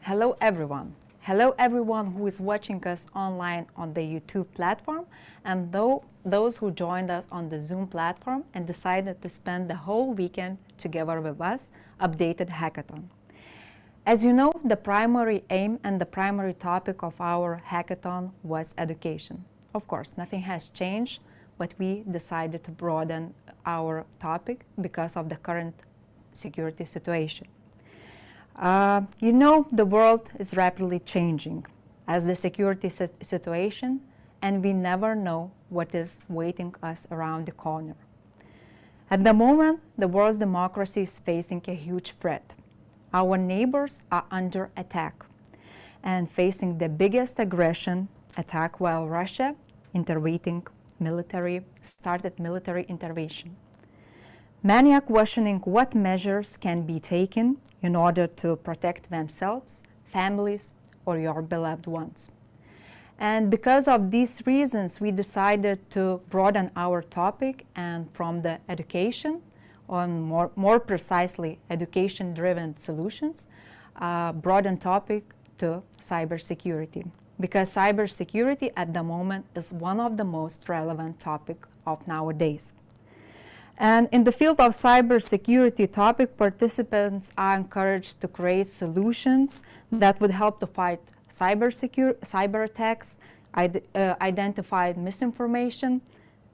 Hello everyone. Hello everyone who is watching us online on the YouTube platform and those who joined us on the Zoom platform and decided to spend the whole weekend together with us, Updated Hackathon. As you know, the primary aim and the primary topic of our hackathon was education. Of course, nothing has changed, but we decided to broaden our topic because of the current security situation. You know, the world is rapidly changing as the security situation, and we never know what is waiting us around the corner. At the moment, the world's democracy is facing a huge threat. Our neighbors are under attack and facing the biggest aggression attack while Russia started military intervention. Many are questioning what measures can be taken in order to protect themselves, families, or your beloved ones. And because of these reasons, we decided to broaden our topic and from the education, on more precisely education-driven solutions, broaden topic to cybersecurity. Because cybersecurity at the moment is one of the most relevant topics of nowadays. And in the field of cybersecurity topic, participants are encouraged to create solutions that would help to fight cyber attacks, identify misinformation,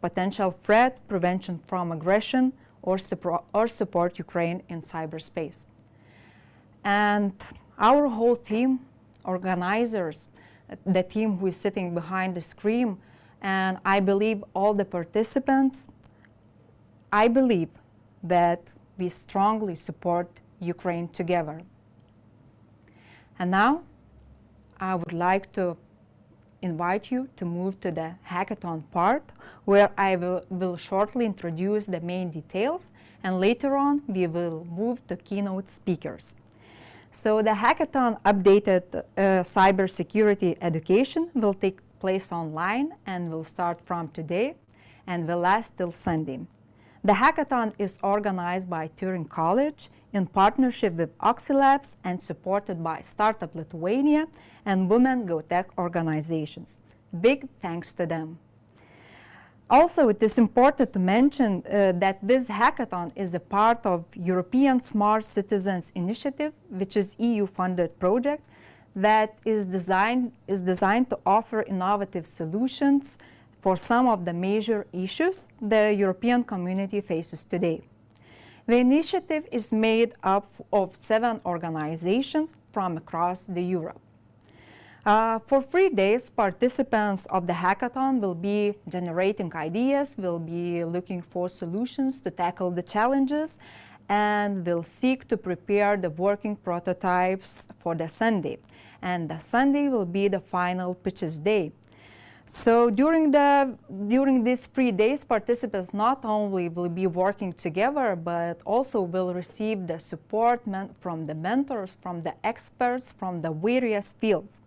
potential threat, prevention from aggression, or support Ukraine in cyberspace. And our whole team, organizers, the team who is sitting behind the screen, and I believe all the participants, I believe that we strongly support Ukraine together. And now, I would like to invite you to move to the hackathon part, where I will shortly introduce the main details, and later on we will move to keynote speakers. So the hackathon updated cybersecurity education will take place online and will start from today and will last till Sunday. The hackathon is organized by Turing College in partnership with Oxylabs and supported by Startup Lithuania and Women Go Tech organizations. Big thanks to them. Also, it is important to mention that this hackathon is a part of European Smart Citizens Initiative, which is EU-funded project that is designed to offer innovative solutions for some of the major issues the European community faces today. The initiative is made up of 7 organizations from across Europe. For 3 days, participants of the hackathon will be generating ideas, will be looking for solutions to tackle the challenges, and will seek to prepare the working prototypes for the Sunday. And the Sunday will be the final pitches day. So during these 3 days, participants not only will be working together, but also will receive the support from the mentors, from the experts, from the various fields.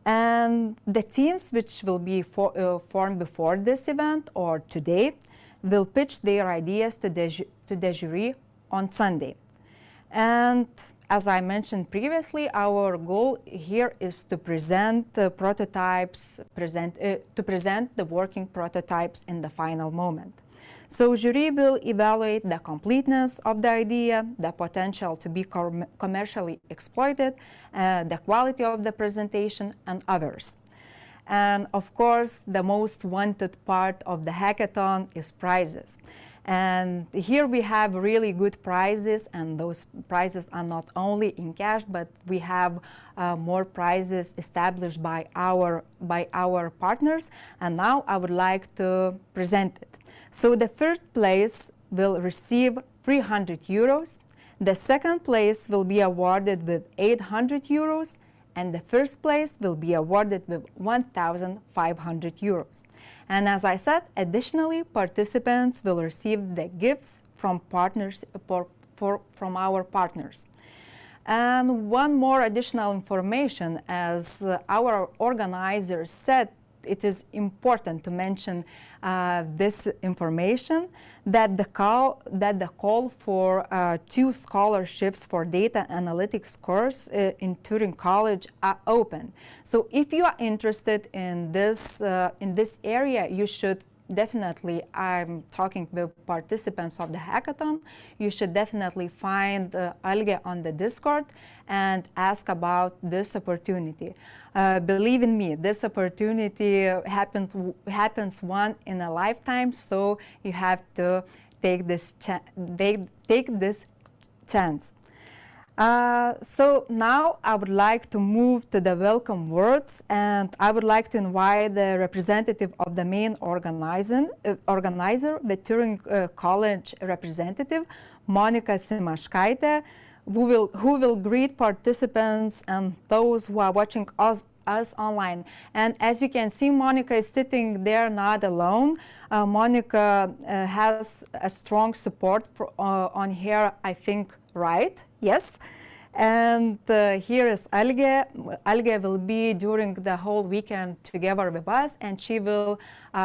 And the teams which will be formed before this event or today will pitch their ideas to the jury on Sunday. And as I mentioned previously, our goal here is to present the prototypes, to present the working prototypes in the final moment. So jury will evaluate the completeness of the idea, the potential to be commercially exploited, the quality of the presentation, and others. And of course, the most wanted part of the hackathon is prizes. And here we have really good prizes, and those prizes are not only in cash, but we have more prizes established by our partners. And now I would like to present it. So the first place will receive 300 euros. The second place will be awarded with 800 euros. And the first place will be awarded with 1,500 euros. And as I said, additionally, participants will receive the gifts from from our partners. And one more additional information, as our organizers said it is important to mention this information, that the call for 2 scholarships for data analytics course in Turing College are open. So if you are interested in this area, you should definitely, I'm talking with participants of the hackathon, you should definitely find Alge on the Discord and ask about this opportunity. Believe in me, this opportunity happens once in a lifetime, so you have to take this chance. So now I would like to move to the welcome words, and I would like to invite the representative of the main organizer, the Turing College representative, Monika Simashkaite, who will greet participants and those who are watching us online. And as you can see, Monika is sitting there not alone. Monika has a strong support on her, I think, right? Yes. And here is Alge. Alge will be during the whole weekend together with us, and she will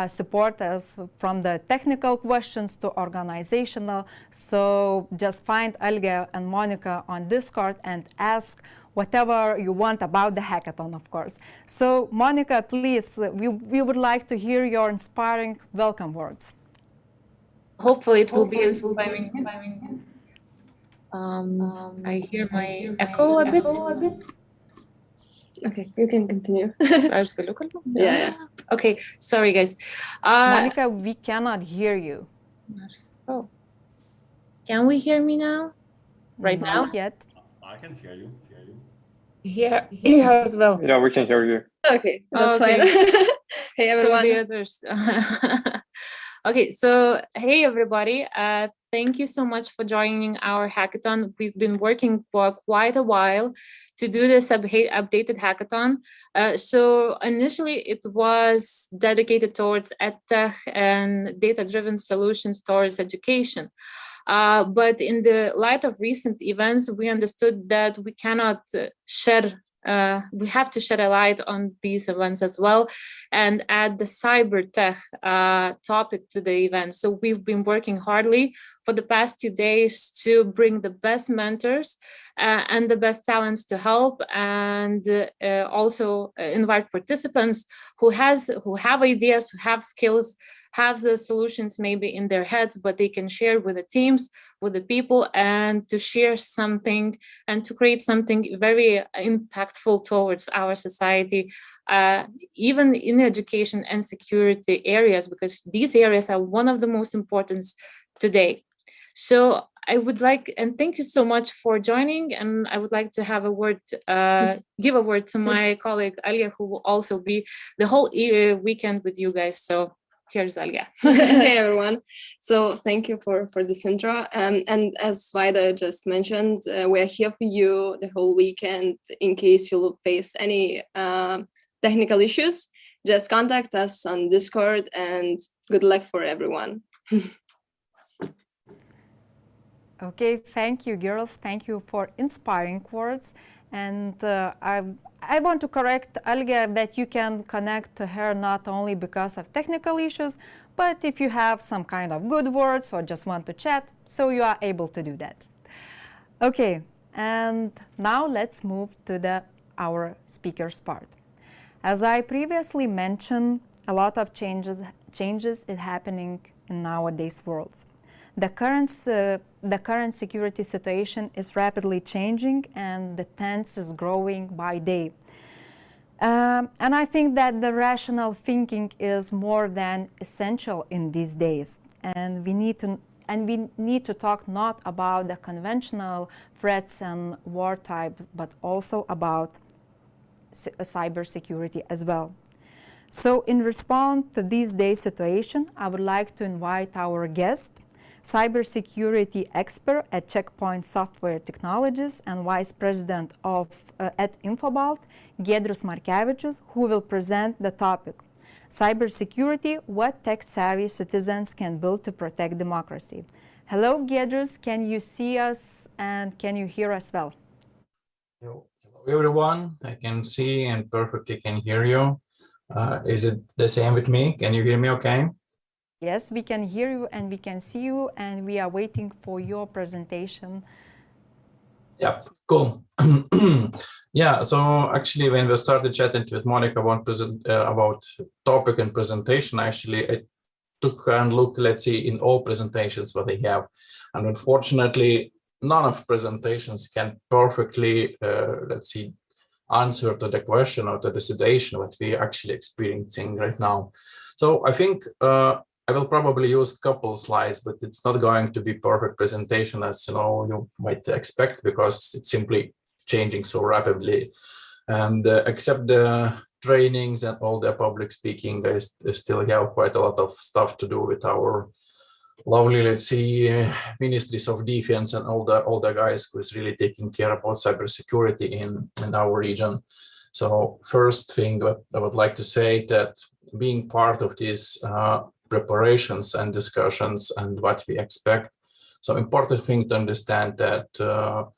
support us from the technical questions to organizational. So just find Alge and Monika on Discord and ask whatever you want about the hackathon, of course. So Monika, please, we would like to hear your inspiring welcome words. Hopefully it will be inspiring. I hear my echo a bit. Okay, you can continue. Yeah. Okay, sorry guys. Monika, we cannot hear you. Oh, can we hear me now? Right now? Not yet. I can hear you. Here as well. Yeah, we can hear you. Okay, that's fine. Hey everyone. So the others. Okay, so hey everybody, thank you so much for joining our hackathon. We've been working for quite a while to do this updated hackathon. So initially it was dedicated towards EdTech and data-driven solutions towards education. But in the light of recent events, we understood that we cannot we have to shed a light on these events as well and add the cyber tech topic to the event. So we've been working hardly for the past 2 days to bring the best mentors and the best talents to help, and also invite participants who have ideas, who have skills, have the solutions maybe in their heads, but they can share with the teams, with the people, and to share something and to create something very impactful towards our society, even in education and security areas, because these areas are one of the most important today. So I would like, and thank you so much for joining, and I would like to have a word, give a word to my colleague Alia, who will also be the whole weekend with you guys. So here's Alia. Hey everyone. So thank you for this intro. And as Vaida just mentioned, we're here for you the whole weekend. In case you will face any technical issues, just contact us on Discord, and good luck for everyone. Okay, thank you, girls. Thank you for inspiring words. And I want to correct Alge that you can connect to her not only because of technical issues, but if you have some kind of good words or just want to chat, so you are able to do that. Okay, and now let's move to our speakers part. As I previously mentioned, a lot of changes is happening in nowadays world. The current security situation is rapidly changing, and the tense is growing by day. And I think that the rational thinking is more than essential in these days. And we need to talk not about the conventional threats and war type, but also about cybersecurity as well. So in response to this day's situation, I would like to invite our guest, cybersecurity expert at Checkpoint Software Technologies and Vice President at Infobalt, Giedrius Markevičius, who will present the topic, Cybersecurity, what tech-savvy citizens can build to protect democracy. Hello, Giedrius, can you see us and can you hear us well? Hello everyone, I can see and perfectly can hear you. Is it the same with me? Can you hear me okay? Yes, we can hear you and we can see you, and we are waiting for your presentation. Yeah, cool. Yeah, so actually when we started chatting with Monica about topic and presentation, actually I took and look, let's see, in all presentations what they have. And unfortunately, none of presentations can perfectly, let's see, answer to the question or to the situation what we are actually experiencing right now. So I think I will probably use a couple slides, but it's not going to be perfect presentation as you might expect, because it's simply changing so rapidly. And except the trainings and all the public speaking, I still have quite a lot of stuff to do with our lovely, let's see, ministries of defense and all the guys who's really taking care about cybersecurity in our region. So first thing that I would like to say that being part of these preparations and discussions and what we expect. So important thing to understand that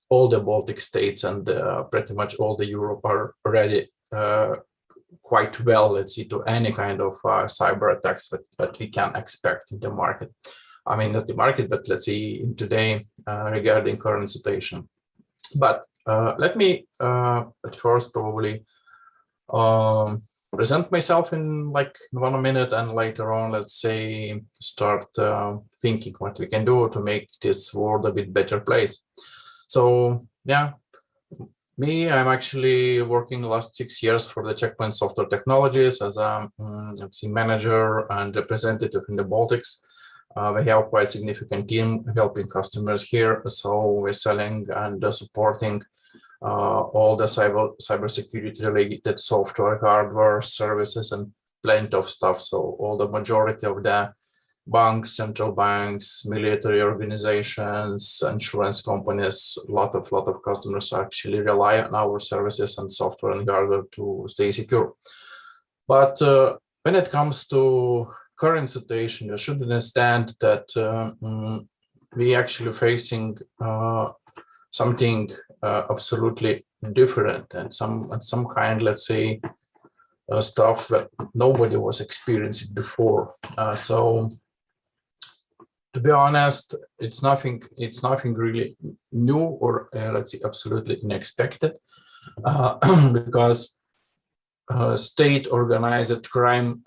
all the Baltic states and pretty much all the Europe are already quite well, let's see, to any kind of cyber attacks that we can expect in the market. I mean, not the market, but let's see in today regarding current situation. But let me at first probably present myself in like 1 minute, and later on, let's say, start thinking what we can do to make this world a bit better place. So yeah, me, I'm actually working the last 6 years for the Checkpoint Software Technologies as a manager and representative in the Baltics. We have quite significant team helping customers here. So we're selling and supporting all the cybersecurity related software, hardware, services, and plenty of stuff. So all the majority of the banks, central banks, military organizations, insurance companies, a lot of customers actually rely on our services and software and hardware to stay secure. But when it comes to current situation, you should understand that we actually facing something absolutely different and some kind, let's say, stuff that nobody was experiencing before. So to be honest, it's nothing really new or let's say absolutely unexpected, because state organized crime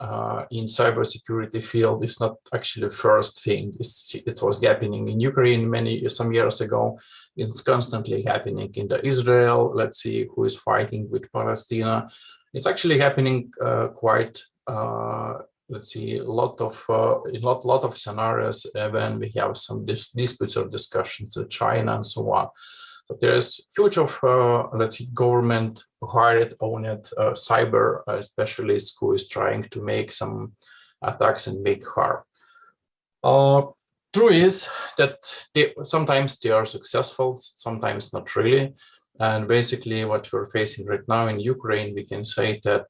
in cybersecurity field is not actually the first thing. It was happening in Ukraine some years ago. It's constantly happening in the Israel, let's see, who is fighting with Palestine. It's actually happening quite let's see, a lot of scenarios when we have some disputes or discussions with China and so on. So there is huge of let's see, government hired owned cyber specialists who is trying to make some attacks and make harm. True is that sometimes they are successful, sometimes not really. And basically what we're facing right now in Ukraine, we can say that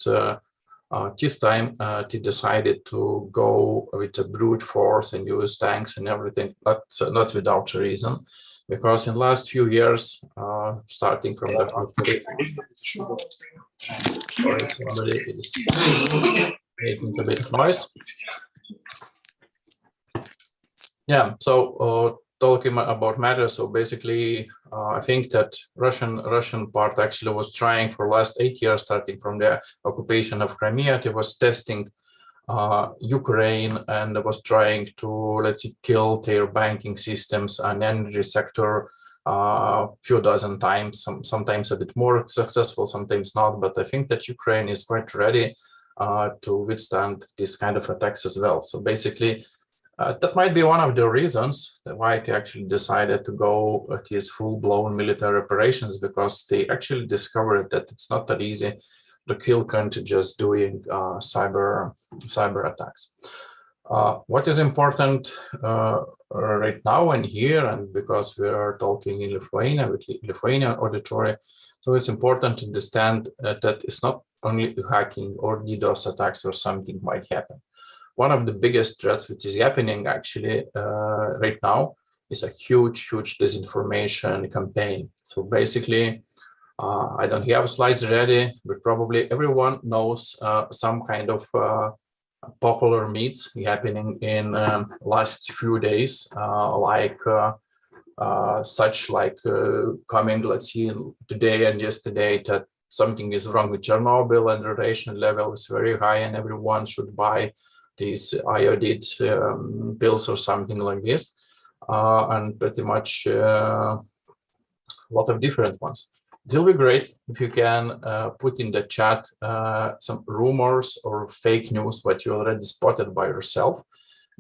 this time they decided to go with a brute force and use tanks and everything, but not without a reason. Because in the last few years, starting from the sorry, somebody is making a bit of noise. Yeah, so talking about matters, so basically, I think that Russian part actually was trying for the last 8 years, starting from the occupation of Crimea. It was testing Ukraine and was trying to, let's say, kill their banking systems and energy sector a few dozen times, sometimes a bit more successful, sometimes not. But I think that Ukraine is quite ready to withstand this kind of attacks as well. So basically, that might be one of the reasons why they actually decided to go at these full-blown military operations, because they actually discovered that it's not that easy to kill country just doing cyber attacks. What is important right now and here, and because we are talking in Lithuania with Lithuanian auditory, so it's important to understand that it's not only hacking or DDoS attacks or something might happen. One of the biggest threats which is happening actually right now is a huge disinformation campaign. So basically, I don't have slides ready, but probably everyone knows some kind of popular meets happening in last few days, coming, let's see, today and yesterday, that something is wrong with Chernobyl and radiation level is very high and everyone should buy these iodide pills or something like this, and pretty much a lot of different ones. It will be great if you can put in the chat some rumors or fake news what you already spotted by yourself,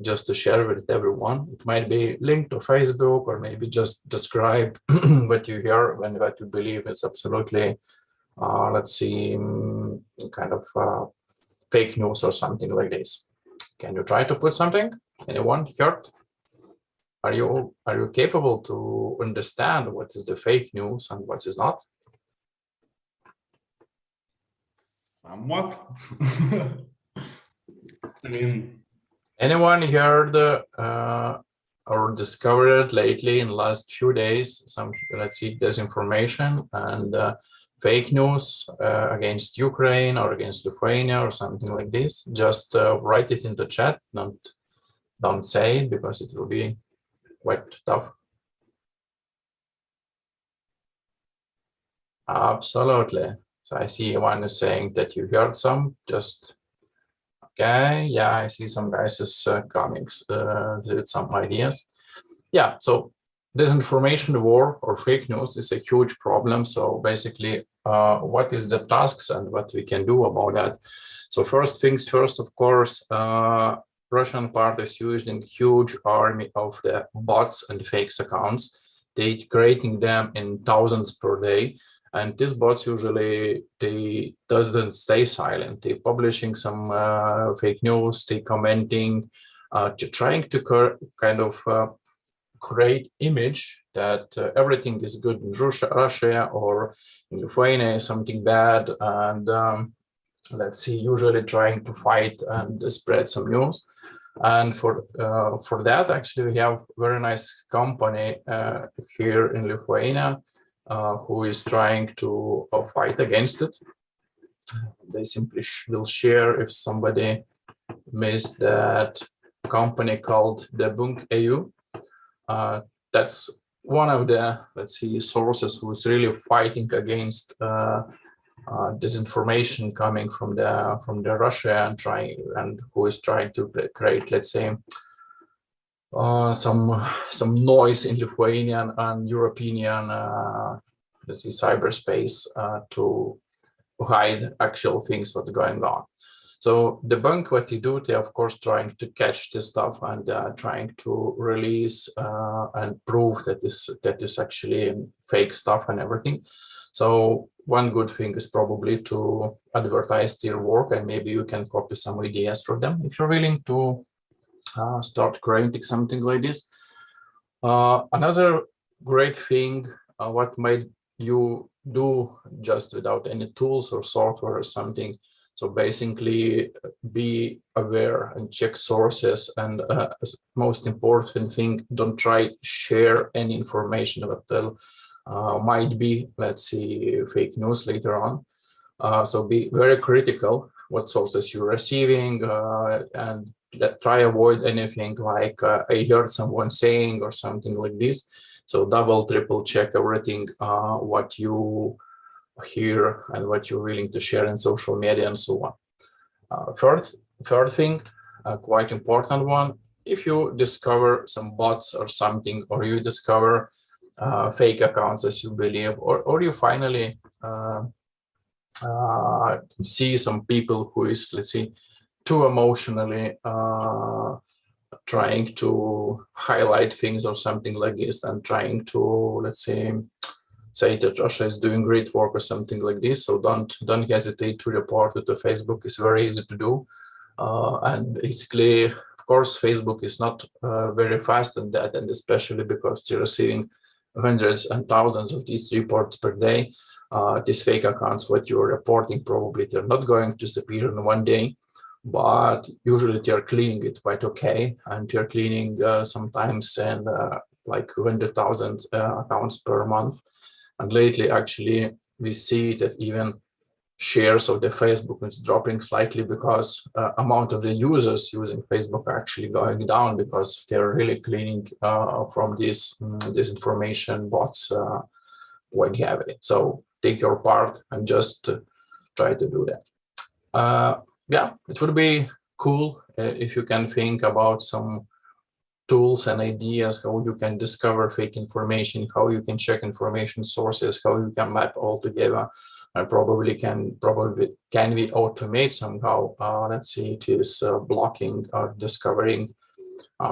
just to share with everyone. It might be linked to Facebook, or maybe just describe what you hear and what you believe is absolutely, let's see, kind of fake news or something like this. Can you try to put something? Anyone heard? Are you capable to understand what is the fake news and what is not? Somewhat. I mean, anyone heard or discovered lately in the last few days some, let's see, disinformation and fake news against Ukraine or against Lithuania or something like this? Just write it in the chat. Don't say it, because it will be quite tough. Absolutely. So I see one is saying that you heard some. Just okay. Yeah, I see some guys is coming with some ideas. Yeah. So disinformation war or fake news is a huge problem. So basically, what is the tasks and what we can do about that? So first things first, of course, Russian part is using huge army of the bots and fake accounts. They creating them in thousands per day. And these bots usually, they doesn't stay silent. They publishing some fake news, they commenting, trying to kind of create image that everything is good in Russia or in Lithuania, something bad. And let's see, usually trying to fight and spread some news. And for that, actually, we have very nice company here in Lithuania who is trying to fight against it. They simply will share, if somebody missed that, company called Debunk.eu. That's one of the, let's see, sources who's really fighting against disinformation coming from the Russia and who is trying to create, let's say, some noise in Lithuanian and European let's see, cyberspace to hide actual things what's going on. So Debunk, what they do, they of course trying to catch this stuff and trying to release and prove that is actually fake stuff and everything. So one good thing is probably to advertise their work, and maybe you can copy some ideas from them if you're willing to start creating something like this. Another great thing, what might you do just without any tools or software or something. So basically be aware and check sources, and most important thing, don't try share any information that might be, let's see, fake news later on. So be very critical what sources you're receiving, and try avoid anything like I heard someone saying or something like this. So double, triple check everything what you hear and what you're willing to share in social media and so on. Third thing, quite important one, if you discover some bots or something, or you discover fake accounts as you believe, or you finally see some people who is, let's see, too emotionally trying to highlight things or something like this, and trying to, let's say that Russia is doing great work or something like this. So don't hesitate to report it to Facebook. It's very easy to do. And basically, of course, Facebook is not very fast on that, and especially because they're receiving hundreds and thousands of these reports per day. These fake accounts, what you're reporting, probably they're not going to disappear in one day, but usually they're cleaning it quite okay, and they're cleaning sometimes and like 100,000 accounts per month. And lately, actually, we see that even shares of the Facebook is dropping slightly because amount of the users using Facebook are actually going down because they're really cleaning from these disinformation bots quite heavily. So take your part and just try to do that. Yeah, it would be cool if you can think about some tools and ideas how you can discover fake information, how you can check information sources, how you can map all together, and probably can we automate somehow. Let's see, it is blocking or discovering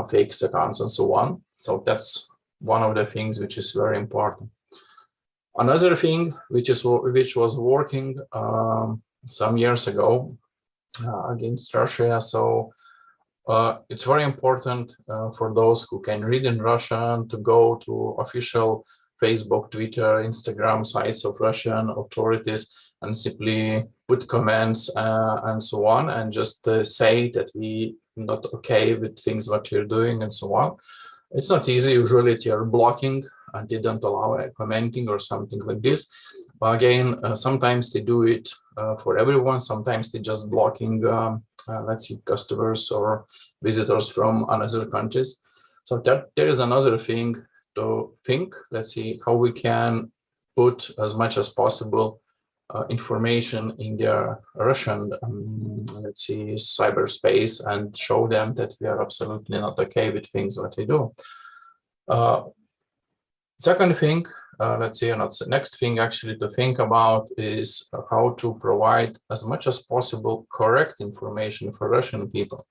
fake accounts and so on. So that's one of the things which is very important. Another thing which was working some years ago against Russia. So it's very important for those who can read in Russian to go to official Facebook, Twitter, Instagram sites of Russian authorities and simply put comments and so on, and just say that we not okay with things what you're doing and so on. It's not easy. Usually they are blocking and they don't allow commenting or something like this. But again, sometimes they do it for everyone. Sometimes they just blocking, let's see, customers or visitors from other countries. So there is another thing to think. Let's see how we can put as much as possible information in their Russian, let's see, cyberspace and show them that we are absolutely not okay with things what they do. Second thing, let's see, next thing actually to think about is how to provide as much as possible correct information for Russian people.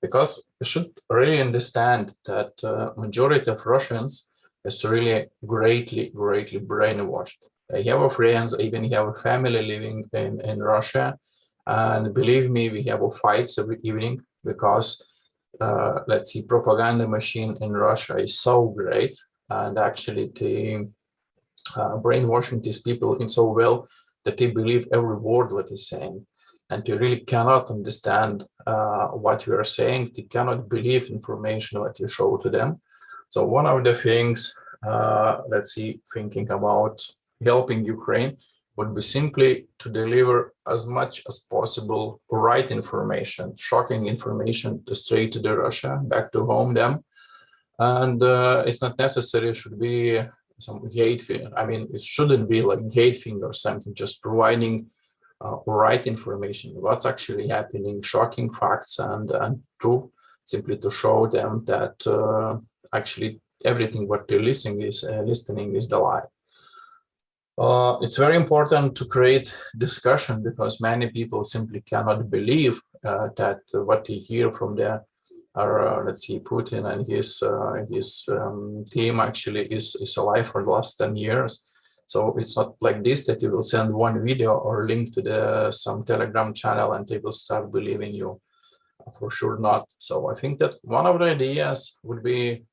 Because we should really understand that majority of Russians is really greatly brainwashed. They have friends, even have a family living in Russia. And believe me, we have fights every evening because, let's see, propaganda machine in Russia is so great. And actually the brainwashing these people in so well that they believe every word what is saying. And they really cannot understand what you are saying. They cannot believe information what you show to them. So one of the things, let's see, thinking about helping Ukraine would be simply to deliver as much as possible right information, shocking information straight to the Russia, back to home them. And it's not necessary, it should be some hate thing. I mean, it shouldn't be like hate thing or something, just providing right information, what's actually happening, shocking facts and truth, simply to show them that actually everything what they're listening is the lie. It's very important to create discussion because many people simply cannot believe that what they hear from their let's see, Putin and his team actually is alive for the last 10 years. So it's not like this that you will send one video or link to some Telegram channel and they will start believing you. For sure not. So I think that one of the ideas would be,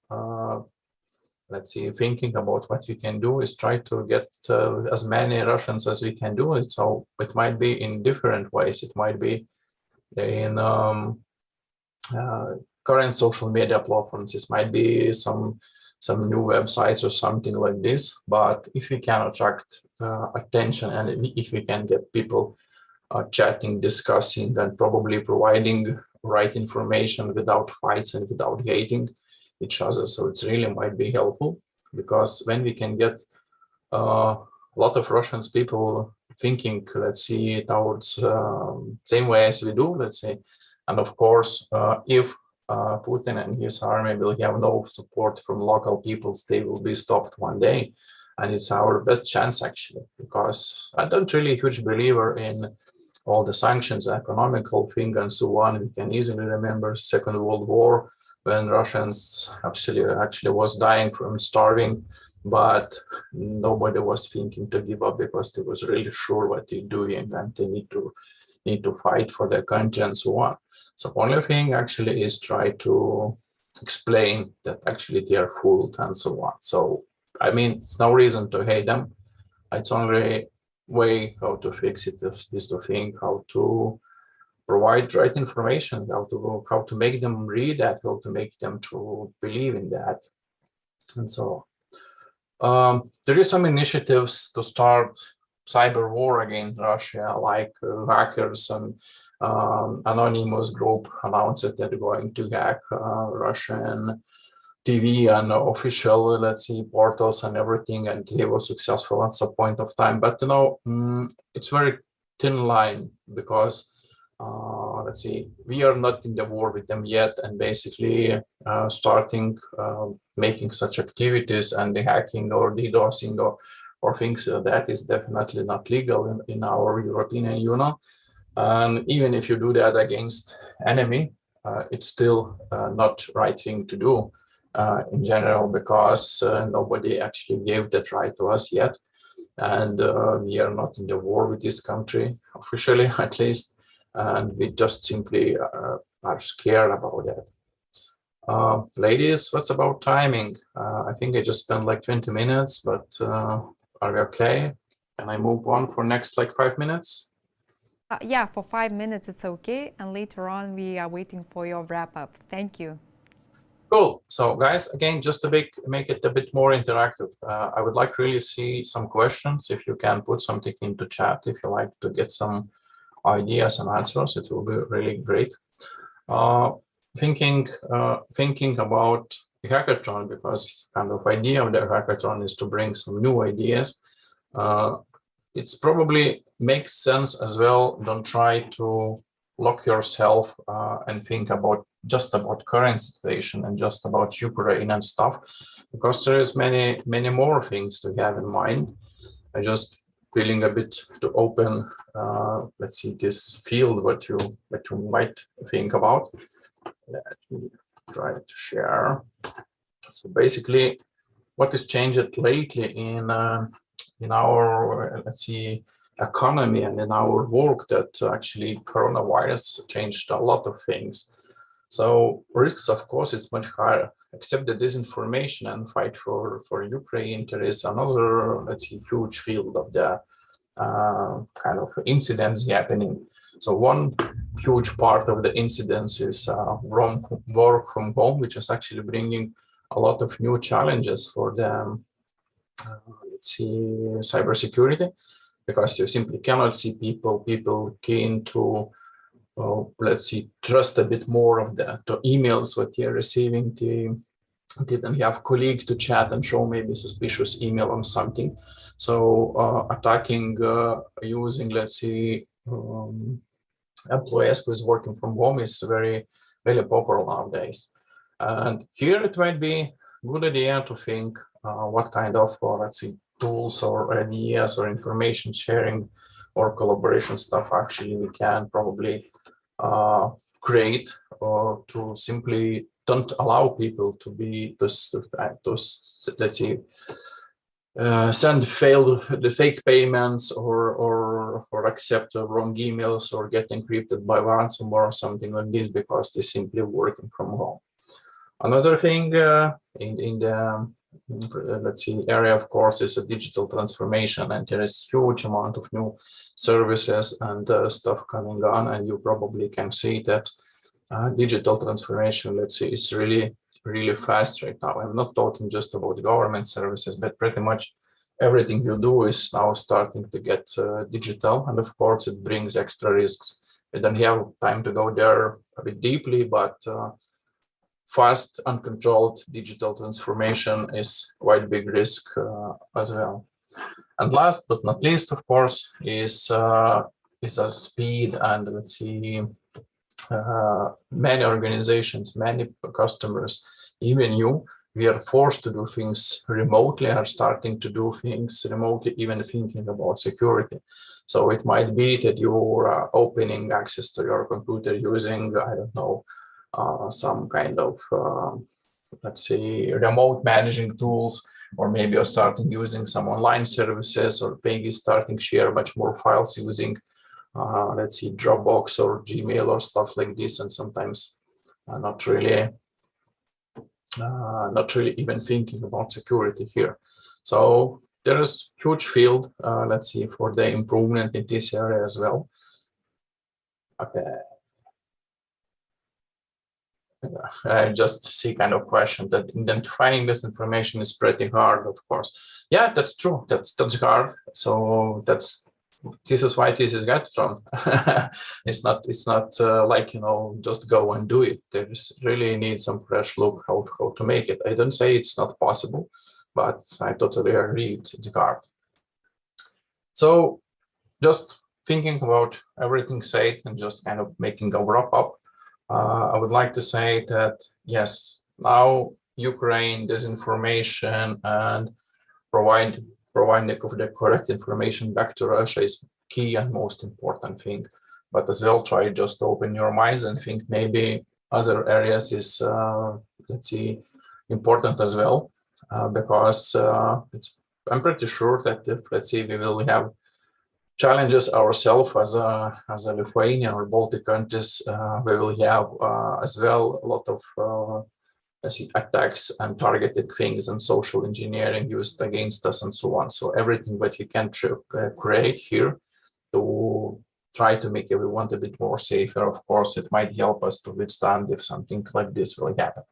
let's see, thinking about what we can do is try to get as many Russians as we can do it. So it might be in different ways. It might be in current social media platforms. It might be some new websites or something like this. But if we can attract attention and if we can get people chatting, discussing, and probably providing right information without fights and without hating each other, so it really might be helpful. Because when we can get a lot of Russians people thinking, let's see, towards same way as we do, let's say, and of course, if Putin and his army will have no support from local peoples, they will be stopped one day. And it's our best chance, actually, because I don't really huge believer in all the sanctions, economical thing, and so on. We can easily remember Second World War when Russians actually was dying from starving, but nobody was thinking to give up because they was really sure what they're doing and they need to fight for their country and so on. So only thing actually is try to explain that actually they are fooled and so on. So I mean, it's no reason to hate them. It's only way how to fix it is to think how to provide right information, how to make them read that, how to make them to believe in that, and so There is some initiatives to start cyber war against Russia, like hackers and anonymous group announced that they're going to hack Russian TV and official, let's see, portals and everything, and they were successful at some point of time. But it's very thin line because let's see, we are not in the war with them yet, and basically starting making such activities and the hacking or DDoSing or things that is definitely not legal in our European Union. And even if you do that against enemy, it's still not right thing to do in general, because nobody actually gave that right to us yet. And we are not in the war with this country, officially at least. And we just simply are scared about that. Ladies, what's about timing? I think I just spent like 20 minutes, but are we okay? Can I move on for next like 5 minutes? Yeah, for 5 minutes it's okay, and later on we are waiting for your wrap up. Thank you. Cool. So guys, again, just to make it a bit more interactive, I would like really see some questions. If you can put something into chat, if you like to get some ideas and answers, it will be really great. Thinking about the hackathon, because kind of idea of the hackathon is to bring some new ideas. It's probably makes sense as well. Don't try to lock yourself and think about just about current situation and just about Ukraine and stuff, because there is many more things to have in mind. I just feeling a bit to open, let's see, this field what you might think about. Let me try to share. So basically, what has changed lately in our, let's see, economy and in our work, that actually coronavirus changed a lot of things. So risks, of course, is much higher. Except the disinformation and fight for Ukraine, there is another, let's see, huge field of the kind of incidents happening. So one huge part of the incidents is work from home, which is actually bringing a lot of new challenges for the, let's see, cybersecurity, because you simply cannot see people. People keen to, let's see, trust a bit more of the emails what you're receiving. Didn't have colleague to chat and show maybe suspicious email on something. So attacking using, let's see, employees who is working from home is very popular nowadays. And here it might be a good idea to think what kind of, let's see, tools or ideas or information sharing or collaboration stuff actually we can probably create, or to simply don't allow people to be let's see, send the fake payments or accept wrong emails or get encrypted by ransomware or something like this, because they're simply working from home. Another thing in the let's see, area, of course, is a digital transformation, and there is huge amount of new services and stuff coming on, and you probably can see that digital transformation, let's say, is really fast right now. I'm not talking just about government services, but pretty much everything you do is now starting to get digital, and of course it brings extra risks. I don't have time to go there a bit deeply, but fast, uncontrolled digital transformation is quite big risk as well. And last but not least, of course, is a speed, and let's see, many organizations, many customers, even you, we are forced to do things remotely, are starting to do things remotely, even thinking about security. So it might be that you are opening access to your computer using, I don't know, some kind of, let's say, remote managing tools, or maybe you're starting using some online services, or maybe starting share much more files using, let's see, Dropbox or Gmail or stuff like this, and sometimes not really even thinking about security here. So there is huge field, let's see, for the improvement in this area as well. Okay. I just see kind of question that identifying this information is pretty hard, of course. Yeah, that's true. That's hard. So this is why this is hackathon. It's not like, just go and do it. There's really need some fresh look how to make it. I don't say it's not possible, but I totally agree it's hard. So just thinking about everything said and just kind of making a wrap up, I would like to say that yes, now Ukraine disinformation and providing the correct information back to Russia is key and most important thing. But as well, try just to open your minds and think maybe other areas is let's see important as well, because I'm pretty sure that if, let's see, we will have challenges ourselves as a Lithuania or Baltic countries, we will have as well a lot of attacks and targeted things and social engineering used against us and so on. So everything that you can create here to try to make everyone a bit more safer. Of course, it might help us to withstand if something like this will happen.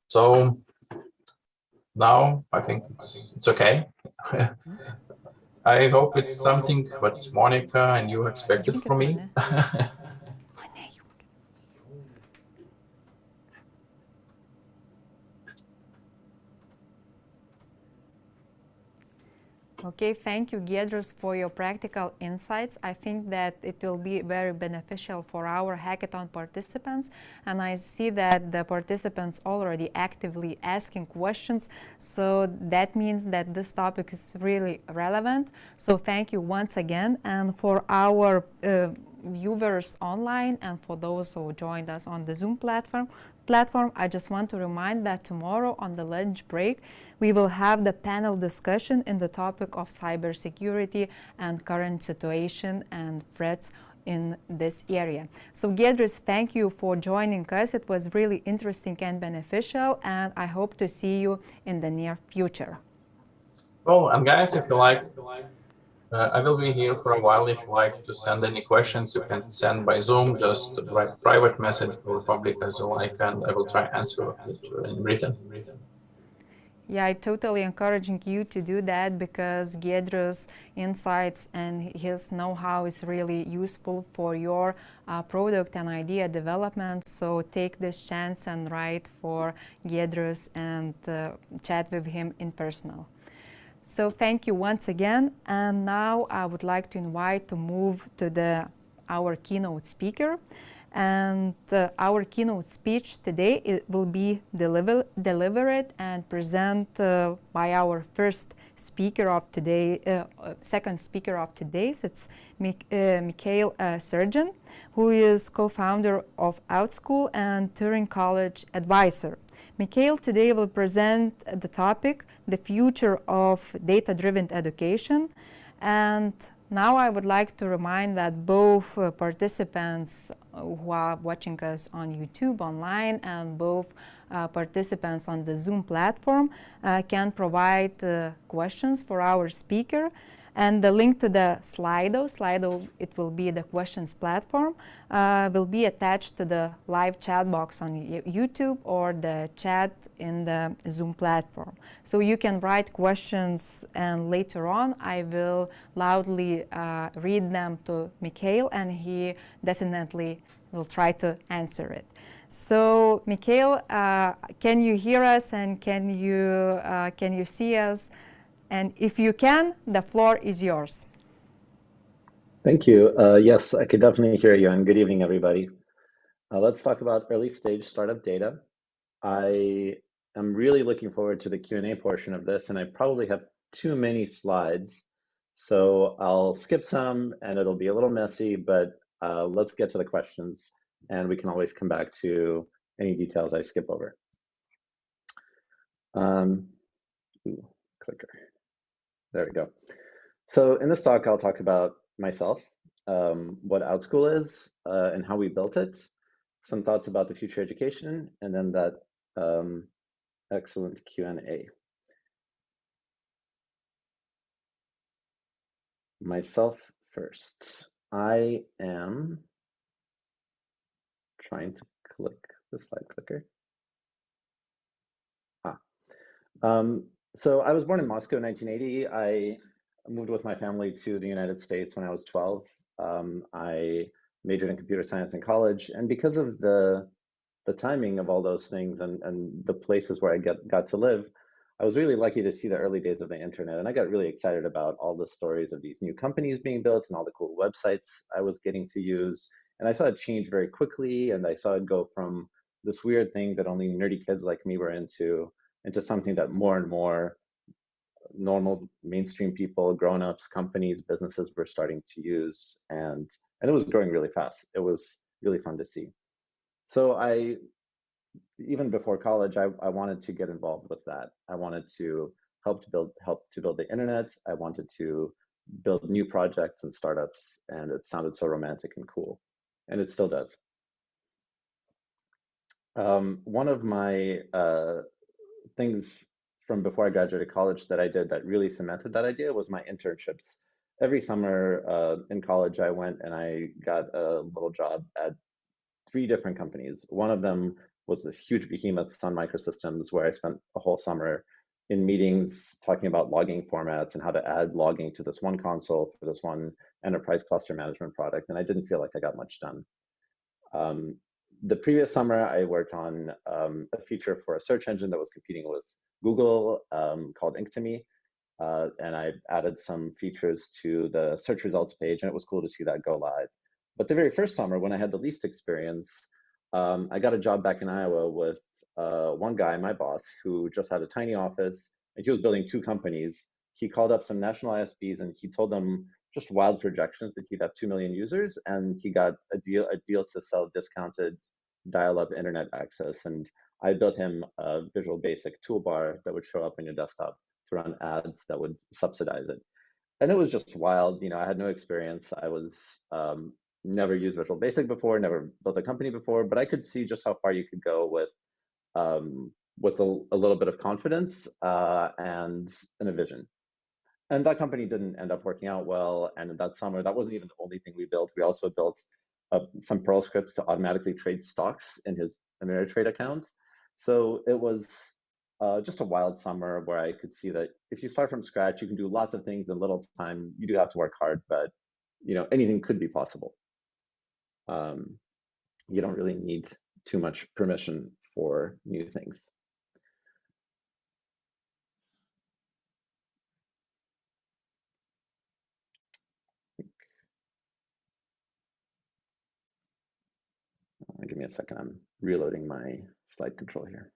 So now I think it's okay. I hope it's something what Monica and you expected from me. Okay, thank you, Giedrius, for your practical insights. I think that it will be very beneficial for our hackathon participants, and I see that the participants already actively asking questions, so that means that this topic is really relevant. So thank you once again, and for our viewers online and for those who joined us on the Zoom platform, I just want to remind that tomorrow on the lunch break, we will have the panel discussion in the topic of cybersecurity and current situation and threats in this area. So Giedrius, thank you for joining us. It was really interesting and beneficial, and I hope to see you in the near future. Well, and guys, if you like, I will be here for a while. If you like to send any questions, you can send by Zoom, just write private message or public as you like, and I will try answer it in written. Yeah, I totally encouraging you to do that because Giedrius' insights and his know-how is really useful for your product and idea development. So take this chance and write for Giedrius and chat with him in personal. So thank you once again, and now I would like to invite to move to our keynote speaker. And our keynote speech today will be delivered and presented by our first speaker of today, second speaker of today's. It's Mikhail Sergin, who is co-founder of Outschool and Turing College advisor. Mikhail today will present the topic, the future of data-driven education. And now I would like to remind that both participants who are watching us on YouTube online and both participants on the Zoom platform can provide questions for our speaker. And the link to the Slido, it will be the questions platform, will be attached to the live chat box on YouTube or the chat in the Zoom platform. So you can write questions, and later on I will loudly read them to Mikhail, and he definitely will try to answer it. So Mikhail, can you hear us, and can you see us? And if you can, the floor is yours. Thank you. Yes, I can definitely hear you, and good evening, everybody. Let's talk about early stage startup data. I am really looking forward to the Q&A portion of this, and I probably have too many slides, so I'll skip some, and it'll be a little messy, but let's get to the questions, and we can always come back to any details I skip over. Clicker. There we go. So in this talk, I'll talk about myself, what Outschool is, and how we built it, some thoughts about the future education, and then that excellent Q&A. Myself first. I am trying to click the slide clicker. So I was born in Moscow in 1980. I moved with my family to the United States when I was 12. I majored in computer science in college, and because of the timing of all those things and the places where I got to live, I was really lucky to see the early days of the internet, and I got really excited about all the stories of these new companies being built and all the cool websites I was getting to use. And I saw it change very quickly, and I saw it go from this weird thing that only nerdy kids like me were into something that more and more normal mainstream people, grown-ups, companies, businesses were starting to use, and it was growing really fast. It was really fun to see. So even before college, I wanted to get involved with that. I wanted to help to build the internet. I wanted to build new projects and startups, and it sounded so romantic and cool, and it still does. One of my things from before I graduated college that I did that really cemented that idea was my internships. Every summer in college, I went and I got a little job at 3 different companies. One of them was this huge behemoth, Sun Microsystems, where I spent a whole summer in meetings talking about logging formats and how to add logging to this one console for this one enterprise cluster management product, and I didn't feel like I got much done. The previous summer, I worked on a feature for a search engine that was competing with Google called Inktomi, and I added some features to the search results page, and it was cool to see that go live. But the very first summer, when I had the least experience, I got a job back in Iowa with one guy, my boss, who just had a tiny office, and he was building 2 companies. He called up some national ISPs, and he told them just wild projections that he'd have 2 million users, and he got a deal to sell discounted dial-up internet access. And I built him a Visual Basic toolbar that would show up on your desktop to run ads that would subsidize it. And it was just wild. You know, I had no experience. I was never used Visual Basic before, never built a company before, but I could see just how far you could go with a little bit of confidence and a vision. And that company didn't end up working out well. And that summer, that wasn't even the only thing we built. We also built some Perl scripts to automatically trade stocks in his Ameritrade account. So it was just a wild summer where I could see that if you start from scratch, you can do lots of things in little time. You do have to work hard, but you know, anything could be possible. You don't really need too much permission for new things. Give me a second, I'm reloading my slide control here.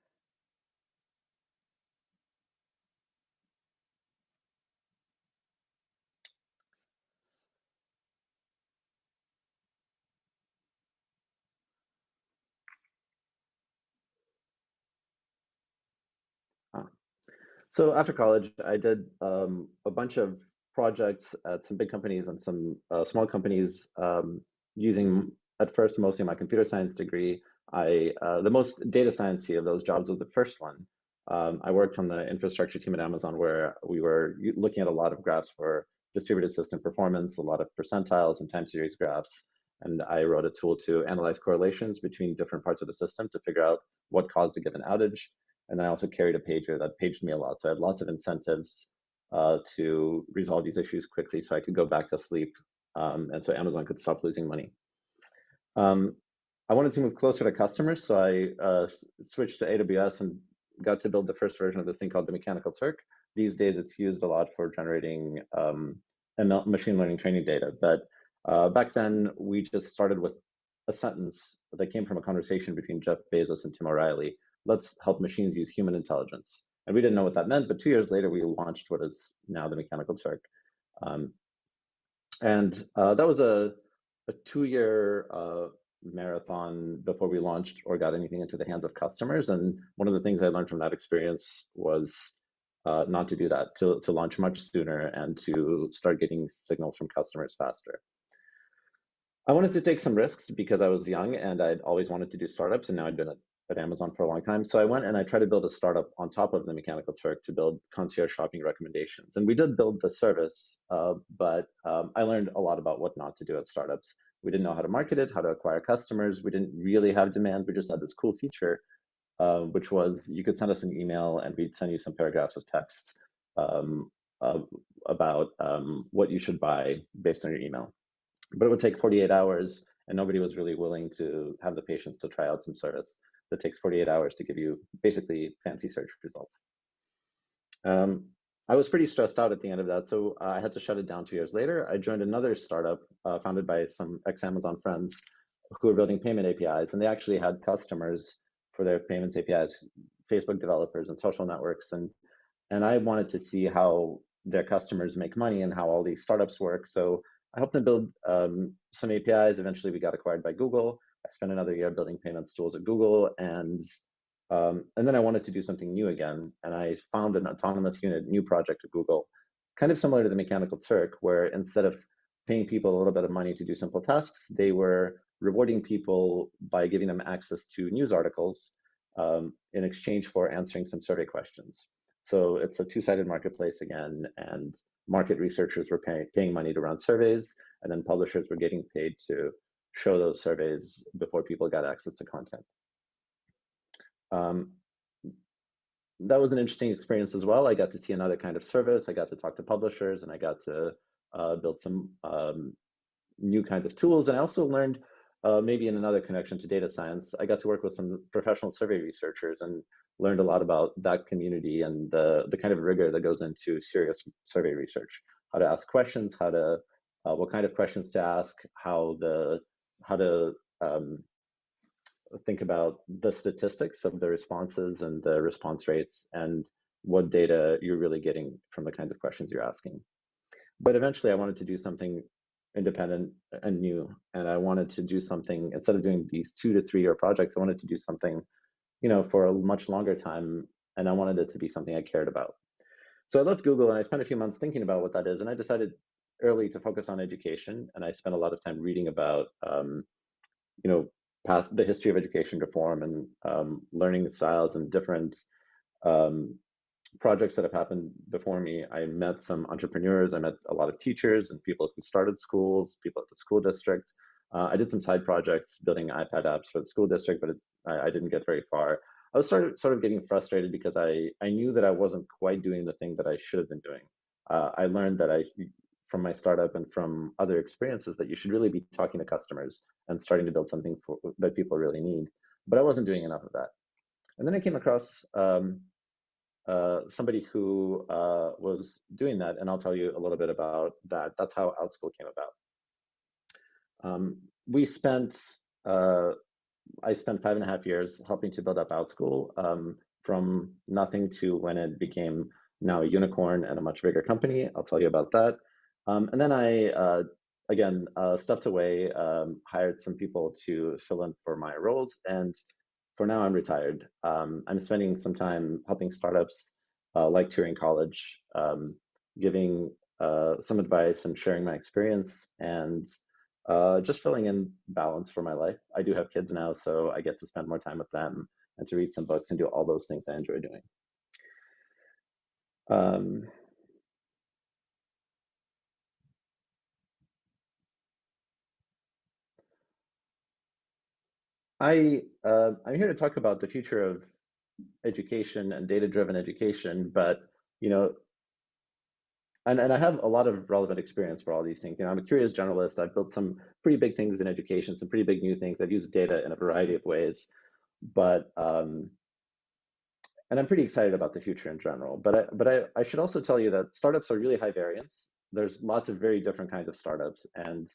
So after college, I did a bunch of projects at some big companies and some small companies using, at first, mostly my computer science degree. The most data sciencey of those jobs was the first one. I worked on the infrastructure team at Amazon, where we were looking at a lot of graphs for distributed system performance, a lot of percentiles and time series graphs. And I wrote a tool to analyze correlations between different parts of the system to figure out what caused a given outage. And then I also carried a pager that paged me a lot. So I had lots of incentives to resolve these issues quickly so I could go back to sleep. And so Amazon could stop losing money. I wanted to move closer to customers, so I switched to AWS and got to build the first version of this thing called the Mechanical Turk. These days, it's used a lot for generating ML, machine learning training data. But back then, we just started with a sentence that came from a conversation between Jeff Bezos and Tim O'Reilly. Let's help machines use human intelligence. And we didn't know what that meant, but 2 years later, we launched what is now the Mechanical Turk. That was a 2-year marathon before we launched or got anything into the hands of customers. And one of the things I learned from that experience was not to do that, to launch much sooner and to start getting signals from customers faster. I wanted to take some risks because I was young and I'd always wanted to do startups, and now I'd been at at Amazon for a long time. So I went and I tried to build a startup on top of the Mechanical Turk to build concierge shopping recommendations. And we did build the service, but I learned a lot about what not to do at startups. We didn't know how to market it, how to acquire customers. We didn't really have demand. We just had this cool feature, which was you could send us an email and we'd send you some paragraphs of text about what you should buy based on your email. But it would take 48 hours, and nobody was really willing to have the patience to try out some service that takes 48 hours to give you basically fancy search results. I was pretty stressed out at the end of that, so I had to shut it down 2 years later. I joined another startup founded by some ex-Amazon friends who were building payment APIs, and they actually had customers for their payments APIs, Facebook developers and social networks, and I wanted to see how their customers make money and how all these startups work. So I helped them build some APIs. Eventually, we got acquired by Google. I spent another year building payments tools at Google, and then I wanted to do something new again. And I found an autonomous unit, new project at Google, kind of similar to the Mechanical Turk, where instead of paying people a little bit of money to do simple tasks, they were rewarding people by giving them access to news articles in exchange for answering some survey questions. So it's a two-sided marketplace again, and market researchers were paying money to run surveys, and then publishers were getting paid to show those surveys before people got access to content. That was an interesting experience as well. I got to see another kind of service. I got to talk to publishers, and I got to build some new kinds of tools. And I also learned, maybe in another connection to data science, I got to work with some professional survey researchers and learned a lot about that community and the kind of rigor that goes into serious survey research. How to ask questions, how to what kind of questions to ask, how to think about the statistics of the responses and the response rates and what data you're really getting from the kinds of questions you're asking. But eventually I wanted to do something independent and new, and I wanted to do something, instead of doing these 2 to 3 year projects, I wanted to do something, you know, for a much longer time, and I wanted it to be something I cared about. So I left Google and I spent a few months thinking about what that is, and I decided early to focus on education, and I spent a lot of time reading about you know, the history of education reform and learning styles and different projects that have happened before me. I met some entrepreneurs, I met a lot of teachers and people who started schools, people at the school district. I did some side projects building iPad apps for the school district, but I didn't get very far. I was sort of getting frustrated because I knew that I wasn't quite doing the thing that I should have been doing. I learned that from my startup and from other experiences that you should really be talking to customers and starting to build something that people really need. But I wasn't doing enough of that. And then I came across somebody who was doing that, and I'll tell you a little bit about that. That's how OutSchool came about. I spent 5.5 years helping to build up OutSchool from nothing to when it became now a unicorn and a much bigger company. I'll tell you about that. And then I, again, stepped away, hired some people to fill in for my roles, and for now I'm retired. I'm spending some time helping startups like Turing College, giving some advice and sharing my experience, and just filling in balance for my life. I do have kids now, so I get to spend more time with them and to read some books and do all those things I enjoy doing. I'm here to talk about the future of education and data-driven education, but you know, and I have a lot of relevant experience for all these things. You know, I'm a curious generalist. I've built some pretty big things in education, some pretty big new things. I've used data in a variety of ways, but and I'm pretty excited about the future in general. But I should also tell you that startups are really high variance. There's lots of very different kinds of startups, and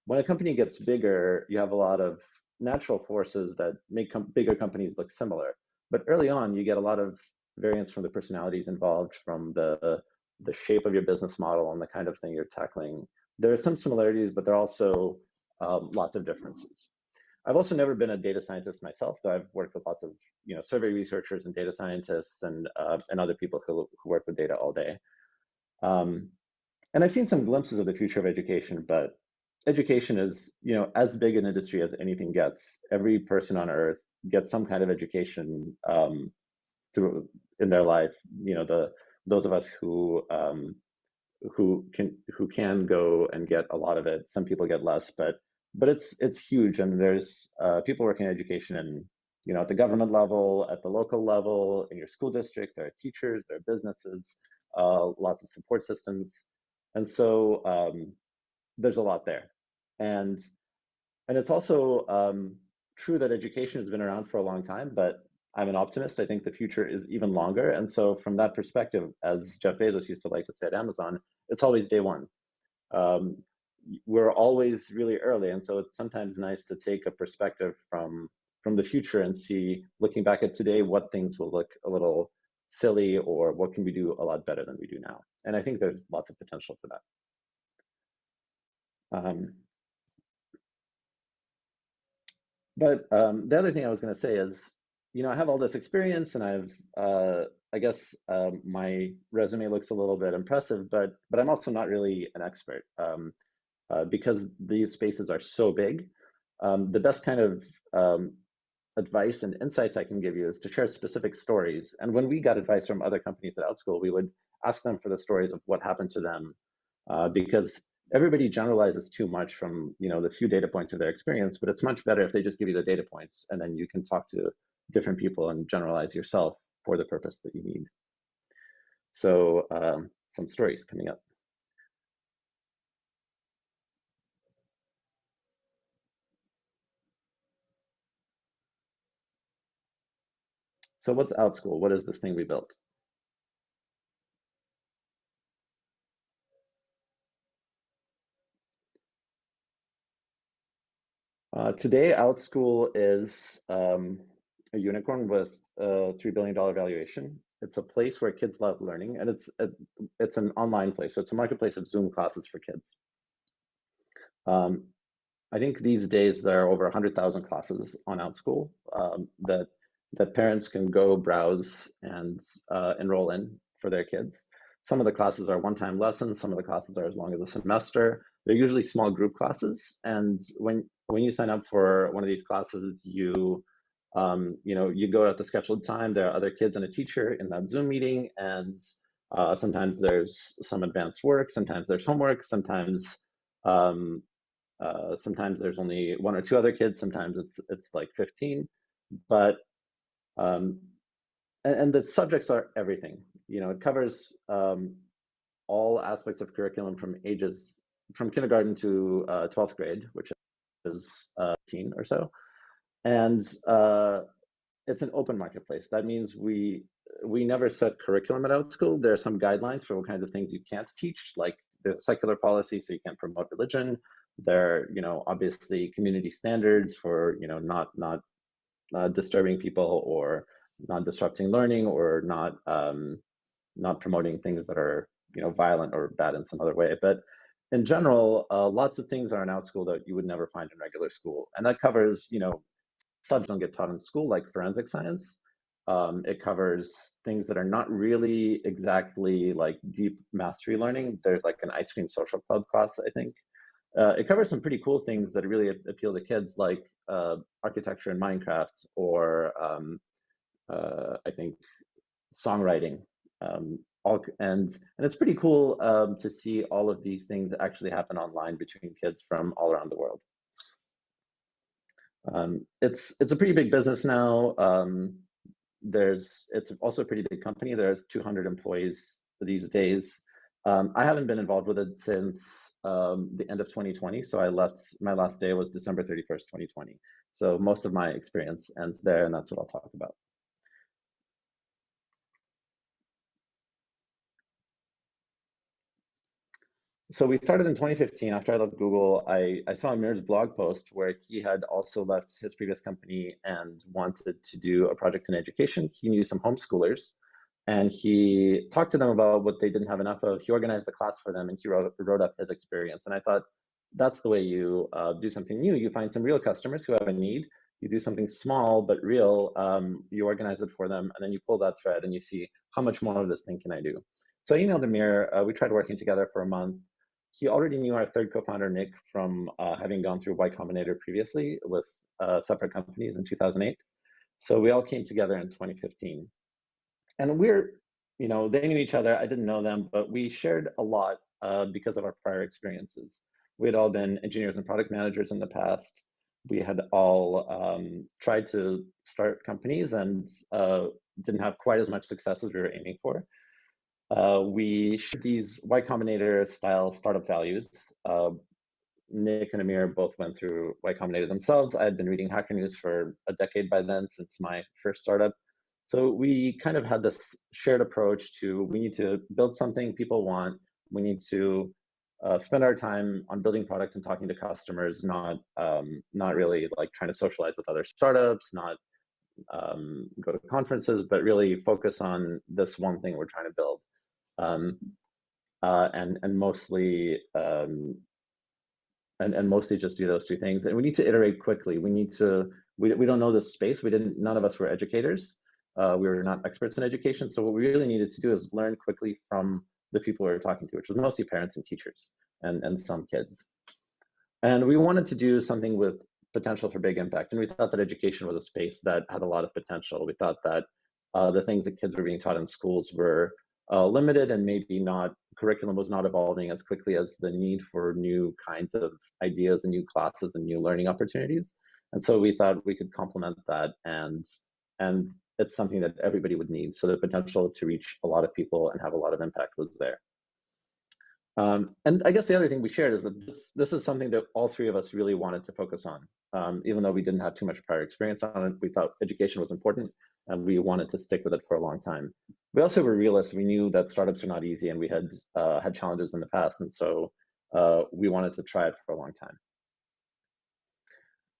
when a company gets bigger, you have a lot of natural forces that make bigger companies look similar. But early on, you get a lot of variance from the personalities involved, from the shape of your business model and the kind of thing you're tackling. There are some similarities, but there are also lots of differences. I've also never been a data scientist myself, though I've worked with lots of survey researchers and data scientists and other people who work with data all day. And I've seen some glimpses of the future of education, but education is as big an industry as anything gets. Every person on earth get some kind of education through in their life. You know, those of us who can go and get a lot of it. Some people get less, but it's huge. And there's people working in education, and you know, at the government level, at the local level, in your school district, there are teachers, there are businesses, lots of support systems, and so there's a lot there. And it's also true that education has been around for a long time, but I'm an optimist. I think the future is even longer. And so from that perspective, as Jeff Bezos used to like to say at Amazon, it's always day one. We're always really early. And so it's sometimes nice to take a perspective from the future and see, looking back at today, what things will look a little silly or what can we do a lot better than we do now. And I think there's lots of potential for that. But the other thing I was going to say is, you know, I have all this experience, and I guess my resume looks a little bit impressive, but I'm also not really an expert because these spaces are so big. The best kind of advice and insights I can give you is to share specific stories. And when we got advice from other companies at Outschool, we would ask them for the stories of what happened to them, because everybody generalizes too much from, you know, the few data points of their experience. But it's much better if they just give you the data points, and then you can talk to different people and generalize yourself for the purpose that you need. So some stories coming up. So what's Outschool? What is this thing we built? Today, Outschool is a unicorn with a $3 billion valuation. It's a place where kids love learning, and it's an online place. So it's a marketplace of Zoom classes for kids. I think these days there are over 100,000 classes on Outschool that parents can go browse and enroll in for their kids. Some of the classes are one-time lessons. Some of the classes are as long as a semester. They're usually small group classes. And when you sign up for one of these classes, you know, you go at the scheduled time. There are other kids and a teacher in that Zoom meeting, and sometimes there's some advanced work. Sometimes there's homework. Sometimes there's only one or two other kids. Sometimes it's like 15. But and the subjects are everything. You know, it covers all aspects of curriculum from kindergarten to 12th grade, which is 18 or so. And it's an open marketplace. That means we never set curriculum at Outschool. There are some guidelines for what kinds of things you can't teach, like the secular policy, so you can't promote religion. There are, you know, obviously community standards for, you know, not disturbing people or not disrupting learning or not promoting things that are, you know, violent or bad in some other way. But in general, lots of things are in Outschool that you would never find in regular school. And that covers, you know, subjects don't get taught in school, like forensic science. It covers things that are not really exactly like deep mastery learning. There's like an ice cream social club class, I think. It covers some pretty cool things that really appeal to kids, like architecture in Minecraft, or I think songwriting. And it's pretty cool to see all of these things actually happen online between kids from all around the world. It's a pretty big business now. It's also a pretty big company. There's 200 employees these days. I haven't been involved with it since the end of 2020. So I left, my last day was December 31st, 2020. So most of my experience ends there, and that's what I'll talk about. So we started in 2015. After I left Google, I saw Amir's blog post where he had also left his previous company and wanted to do a project in education. He knew some homeschoolers, and he talked to them about what they didn't have enough of. He organized a class for them, and he wrote up his experience. And I thought, that's the way you do something new. You find some real customers who have a need. You do something small but real. You organize it for them, and then you pull that thread and you see, how much more of this thing can I do? So I emailed Amir. We tried working together for a month. He already knew our third co-founder, Nick, from having gone through Y Combinator previously with separate companies in 2008. So we all came together in 2015. And we're, they knew each other. I didn't know them, but we shared a lot because of our prior experiences. We had all been engineers and product managers in the past. We had all tried to start companies and didn't have quite as much success as we were aiming for. We shared these Y Combinator style startup values. Nick and Amir both went through Y Combinator themselves. I had been reading Hacker News for a decade by then, since my first startup. So we kind of had this shared approach to, we need to build something people want. We need to spend our time on building products and talking to customers, not really like trying to socialize with other startups, not go to conferences, but really focus on this one thing we're trying to build. And mostly just do those two things. And we need to iterate quickly. We need to, we don't know this space. None of us were educators. We were not experts in education. So what we really needed to do is learn quickly from the people we were talking to, which was mostly parents and teachers and some kids. And we wanted to do something with potential for big impact. And we thought that education was a space that had a lot of potential. We thought that the things that kids were being taught in schools were limited, and maybe curriculum was not evolving as quickly as the need for new kinds of ideas and new classes and new learning opportunities. And so we thought we could complement that, and it's something that everybody would need. So the potential to reach a lot of people and have a lot of impact was there. And I guess the other thing we shared is that this is something that all three of us really wanted to focus on. Even though we didn't have too much prior experience on it, we thought education was important, and we wanted to stick with it for a long time. We also were realists. We knew that startups are not easy, and we had had challenges in the past, and so we wanted to try it for a long time.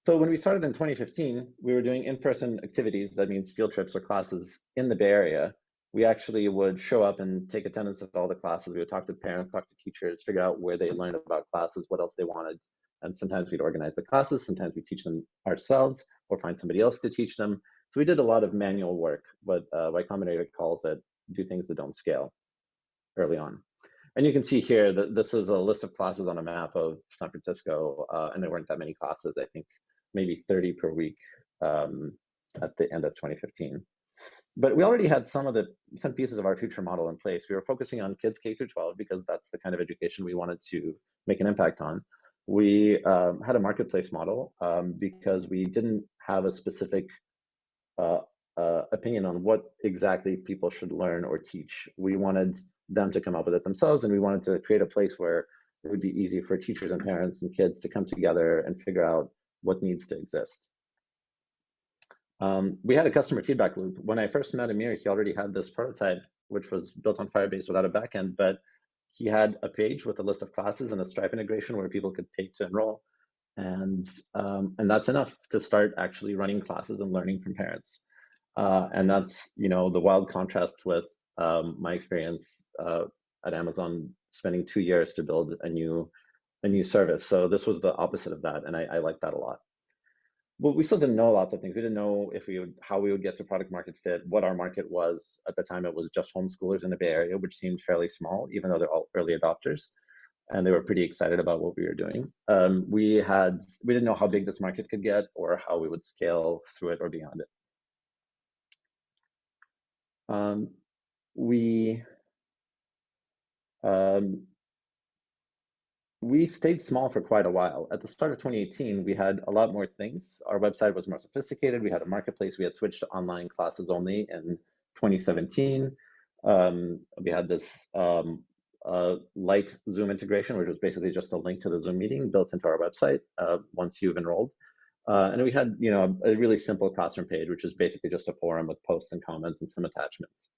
So when we started in 2015, we were doing in-person activities. That means field trips or classes in the Bay Area. We actually would show up and take attendance at all the classes. We would talk to parents, talk to teachers, figure out where they learned about classes, what else they wanted. And sometimes we'd organize the classes, sometimes we teach them ourselves or find somebody else to teach them. So we did a lot of manual work, what Y Combinator calls it, do things that don't scale early on. And you can see here that this is a list of classes on a map of San Francisco, and there weren't that many classes, I think maybe 30 per week at the end of 2015. But we already had some pieces of our future model in place. We were focusing on kids K through 12 because that's the kind of education we wanted to make an impact on. We had a marketplace model because we didn't have a specific opinion on what exactly people should learn or teach. We wanted them to come up with it themselves, and we wanted to create a place where it would be easy for teachers and parents and kids to come together and figure out what needs to exist. We had a customer feedback loop. When I first met Amir, he already had this prototype, which was built on Firebase without a backend, but he had a page with a list of classes and a Stripe integration where people could pay to enroll. And that's enough to start actually running classes and learning from parents. And that's, the wild contrast with my experience at Amazon, spending 2 years to build a new service. So this was the opposite of that, and I like that a lot. Well, we still didn't know lots of things. We didn't know how we would get to product market fit, what our market was. At the time, it was just homeschoolers in the Bay Area, which seemed fairly small, even though they're all early adopters. And they were pretty excited about what we were doing. We didn't know how big this market could get or how we would scale through it or beyond it. We stayed small for quite a while. At the start of 2018, we had a lot more things. Our website was more sophisticated. We had a marketplace. We had switched to online classes only in 2017. We had this light Zoom integration, which was basically just a link to the Zoom meeting built into our website once you've enrolled. And we had, a really simple classroom page, which is basically just a forum with posts and comments and some attachments.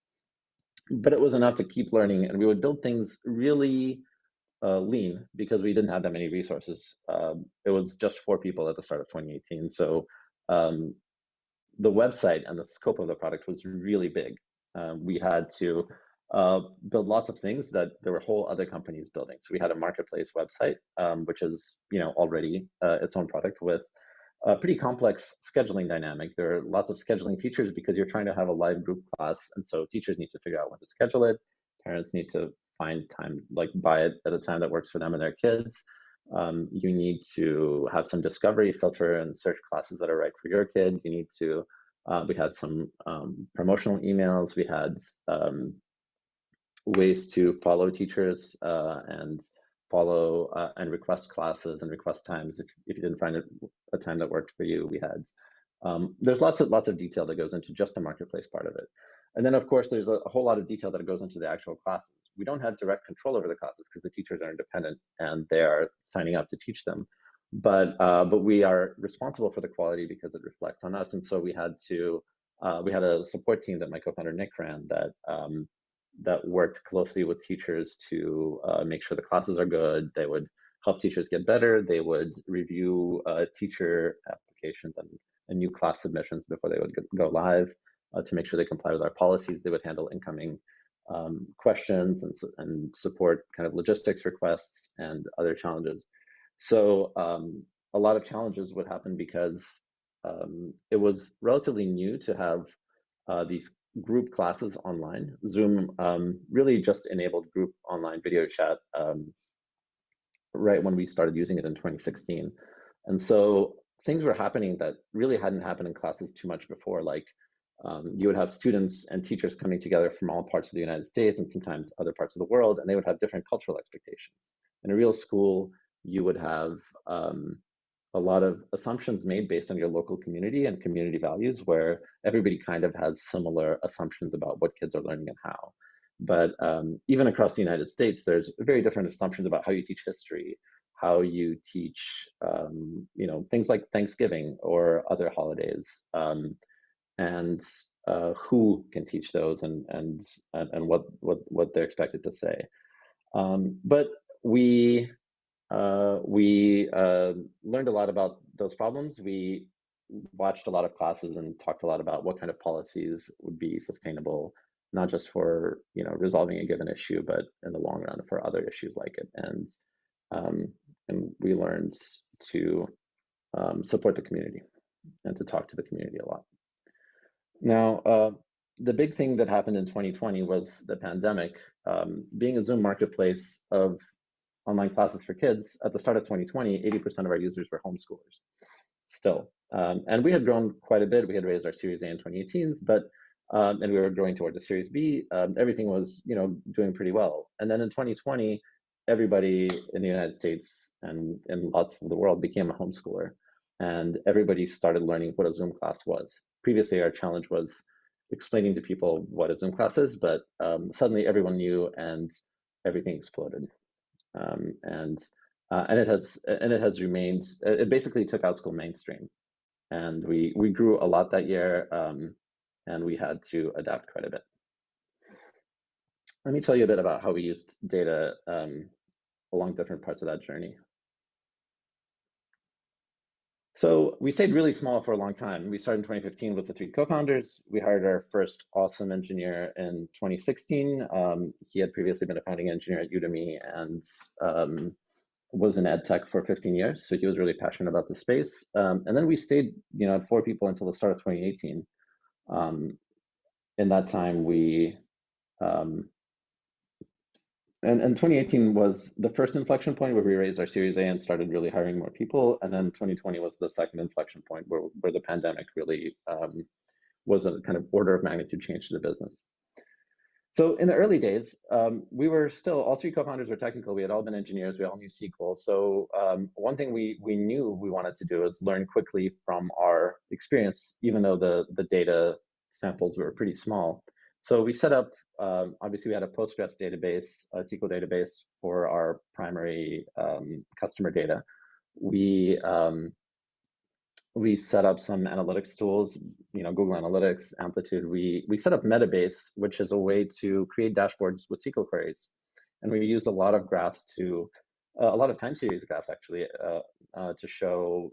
But it was enough to keep learning, and we would build things really lean because we didn't have that many resources. It was just 4 people at the start of 2018. So the website and the scope of the product was really big. We had to build lots of things that there were whole other companies building. So we had a marketplace website, which is already its own product with a pretty complex scheduling dynamic. There are lots of scheduling features because you're trying to have a live group class, and so teachers need to figure out when to schedule it. Parents need to find time, like buy it at a time that works for them and their kids. You need to have some discovery, filter, and search classes that are right for your kid. You need to We had some promotional emails. We had ways to follow teachers and follow and request classes and request times if you didn't find a time that worked for you. We had there's lots of detail that goes into just the marketplace part of it. And then, of course, there's a whole lot of detail that goes into the actual classes. We don't have direct control over the classes because the teachers are independent and they are signing up to teach them. But we are responsible for the quality because it reflects on us. And so we had a support team that my co-founder Nick ran that worked closely with teachers to make sure the classes are good. They would help teachers get better. They would review teacher applications and new class submissions before they would go live to make sure they comply with our policies. They would handle incoming questions and support kind of logistics requests and other challenges. So a lot of challenges would happen because it was relatively new to have these group classes online. Zoom really just enabled group online video chat right when we started using it in 2016. And so things were happening that really hadn't happened in classes too much before, like you would have students and teachers coming together from all parts of the United States and sometimes other parts of the world, and they would have different cultural expectations. In a real school, you would have a lot of assumptions made based on your local community and community values, where everybody kind of has similar assumptions about what kids are learning and how. But even across the United States, there's very different assumptions about how you teach history, how you teach, things like Thanksgiving or other holidays, and who can teach those and what they're expected to say. But we learned a lot about those problems. We watched a lot of classes and talked a lot about what kind of policies would be sustainable, not just for resolving a given issue, but in the long run for other issues like it. And we learned to support the community and to talk to the community a lot. Now, the big thing that happened in 2020 was the pandemic. Being a Zoom marketplace of online classes for kids, at the start of 2020, 80% of our users were homeschoolers still. And we had grown quite a bit. We had raised our Series A in 2018, and we were growing towards a Series B. Everything was doing pretty well. And then in 2020, everybody in the United States and in lots of the world became a homeschooler. And everybody started learning what a Zoom class was. Previously, our challenge was explaining to people what a Zoom class is, but suddenly everyone knew and everything exploded. And it has remained. It basically took OutSchool mainstream, and we grew a lot that year, and we had to adapt quite a bit. Let me tell you a bit about how we used data along different parts of that journey. So we stayed really small for a long time. We started in 2015 with the 3 co-founders. We hired our first awesome engineer in 2016. He had previously been a founding engineer at Udemy and was in ed tech for 15 years. So he was really passionate about the space. And then we stayed, at 4 people until the start of 2018. In that time, and 2018 was the first inflection point where we raised our Series A and started really hiring more people. And then 2020 was the second inflection point where the pandemic really was a kind of order of magnitude change to the business. So in the early days, we were still, all 3 co-founders were technical. We had all been engineers. We all knew SQL. So one thing we knew we wanted to do is learn quickly from our experience, even though the data samples were pretty small. So we set up, obviously we had a Postgres database, a SQL database for our primary customer data. We set up some analytics tools, Google Analytics, Amplitude. We set up Metabase, which is a way to create dashboards with SQL queries. And we used a lot of graphs a lot of time series graphs actually, to show,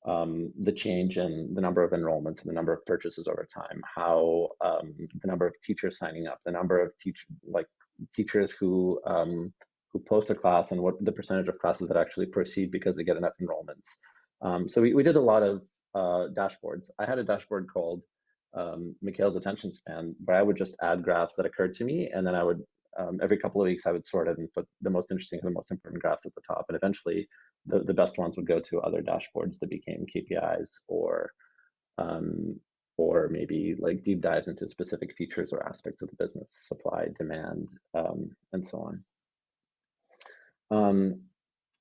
the change in the number of enrollments and the number of purchases over time, how the number of teachers signing up, the number of teachers who post a class, and what the percentage of classes that actually proceed because they get enough enrollments. So we did a lot of dashboards. I had a dashboard called Mikhail's Attention Span, where I would just add graphs that occurred to me, and then I would every couple of weeks I would sort it and put the most interesting and the most important graphs at the top, and eventually the best ones would go to other dashboards that became KPIs or or maybe like deep dives into specific features or aspects of the business, supply, demand, and so on.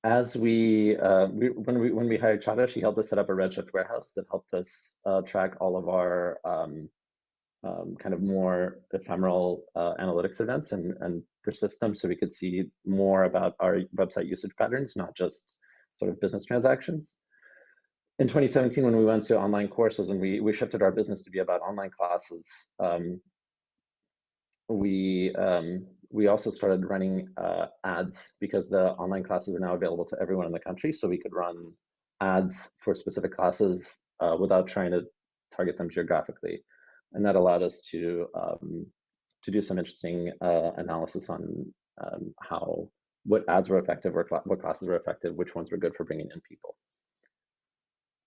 As when we hired Chada, she helped us set up a Redshift warehouse that helped us track all of our kind of more ephemeral analytics events and persist them, so we could see more about our website usage patterns, not just sort of business transactions. In 2017, when we went to online courses and we shifted our business to be about online classes, we also started running ads because the online classes are now available to everyone in the country. So we could run ads for specific classes without trying to target them geographically. And that allowed us to do some interesting analysis on what ads were effective, what classes were effective, which ones were good for bringing in people.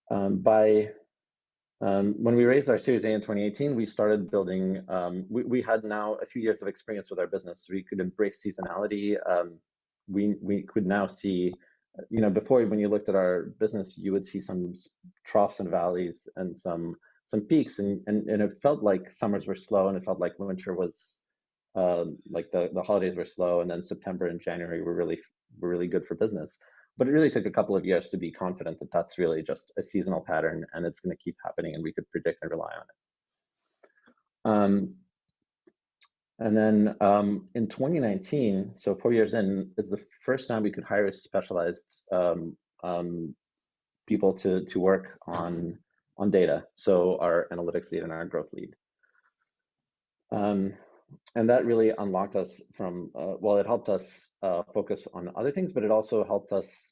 When we raised our Series A in 2018, we started building, we had now a few years of experience with our business, so we could embrace seasonality. We could now see, before when you looked at our business, you would see some troughs and valleys and some peaks, and it felt like summers were slow, and it felt like winter was, like the holidays were slow, and then September and January were really good for business. But it really took a couple of years to be confident that that's really just a seasonal pattern and it's going to keep happening and we could predict and rely on it. And then in 2019, so 4 years in, is the first time we could hire specialized people to work on data. So our analytics lead and our growth lead. And that really unlocked us from, well, it helped us focus on other things, but it also helped us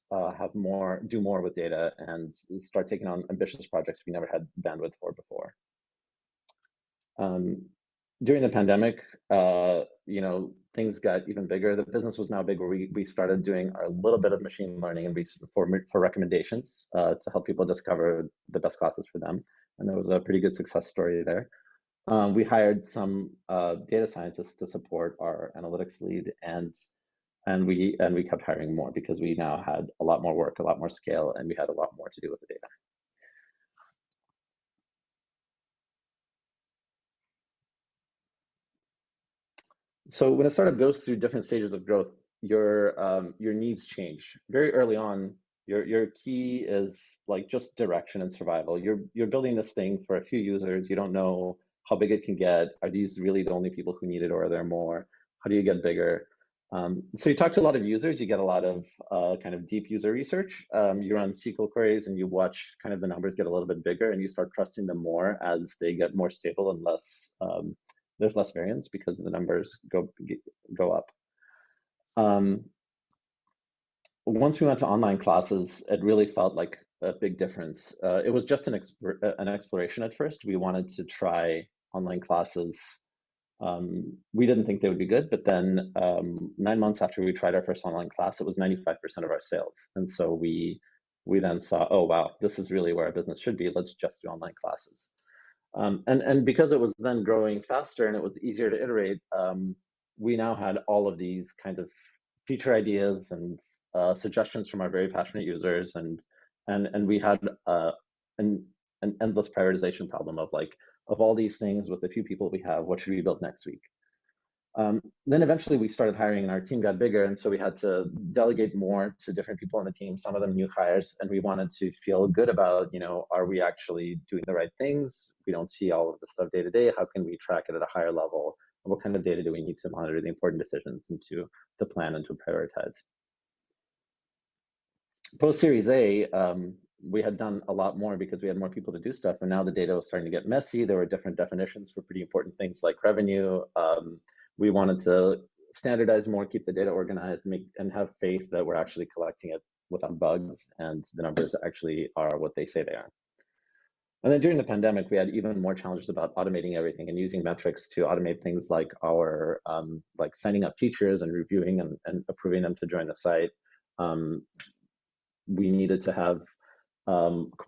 do more with data and start taking on ambitious projects we never had bandwidth for before. During the pandemic, things got even bigger. The business was now big where we started doing a little bit of machine learning and for recommendations to help people discover the best classes for them. And there was a pretty good success story there. We hired some data scientists to support our analytics lead, and we kept hiring more because we now had a lot more work, a lot more scale, and we had a lot more to do with the data. So when a startup goes through different stages of growth, your needs change. Very early on, your key is like just direction and survival. You're building this thing for a few users. You don't know how big it can get. Are these really the only people who need it, or are there more? How do you get bigger? So you talk to a lot of users, you get a lot of kind of deep user research. You run SQL queries and you watch kind of the numbers get a little bit bigger, and you start trusting them more as they get more stable and less, there's less variance because the numbers go up. Once we went to online classes, it really felt like a big difference. It was just an exploration at first. We wanted to try online classes. We didn't think they would be good, but then 9 months after we tried our first online class, it was 95% of our sales. And so we then saw, oh, wow, this is really where our business should be. Let's just do online classes. And because it was then growing faster and it was easier to iterate, we now had all of these kind of feature ideas and suggestions from our very passionate users, and we had an endless prioritization problem of like, of all these things with the few people we have, what should we build next week? Then eventually we started hiring and our team got bigger, and so we had to delegate more to different people on the team, some of them new hires, and we wanted to feel good about, are we actually doing the right things? We don't see all of the stuff day to day. How can we track it at a higher level? What kind of data do we need to monitor the important decisions and to plan and to prioritize? Post Series A, we had done a lot more because we had more people to do stuff, and now the data was starting to get messy. There were different definitions for pretty important things like revenue. We wanted to standardize more, keep the data organized, and have faith that we're actually collecting it without bugs and the numbers actually are what they say they are. And then during the pandemic, we had even more challenges about automating everything and using metrics to automate things like our like signing up teachers and reviewing and approving them to join the site. We needed to have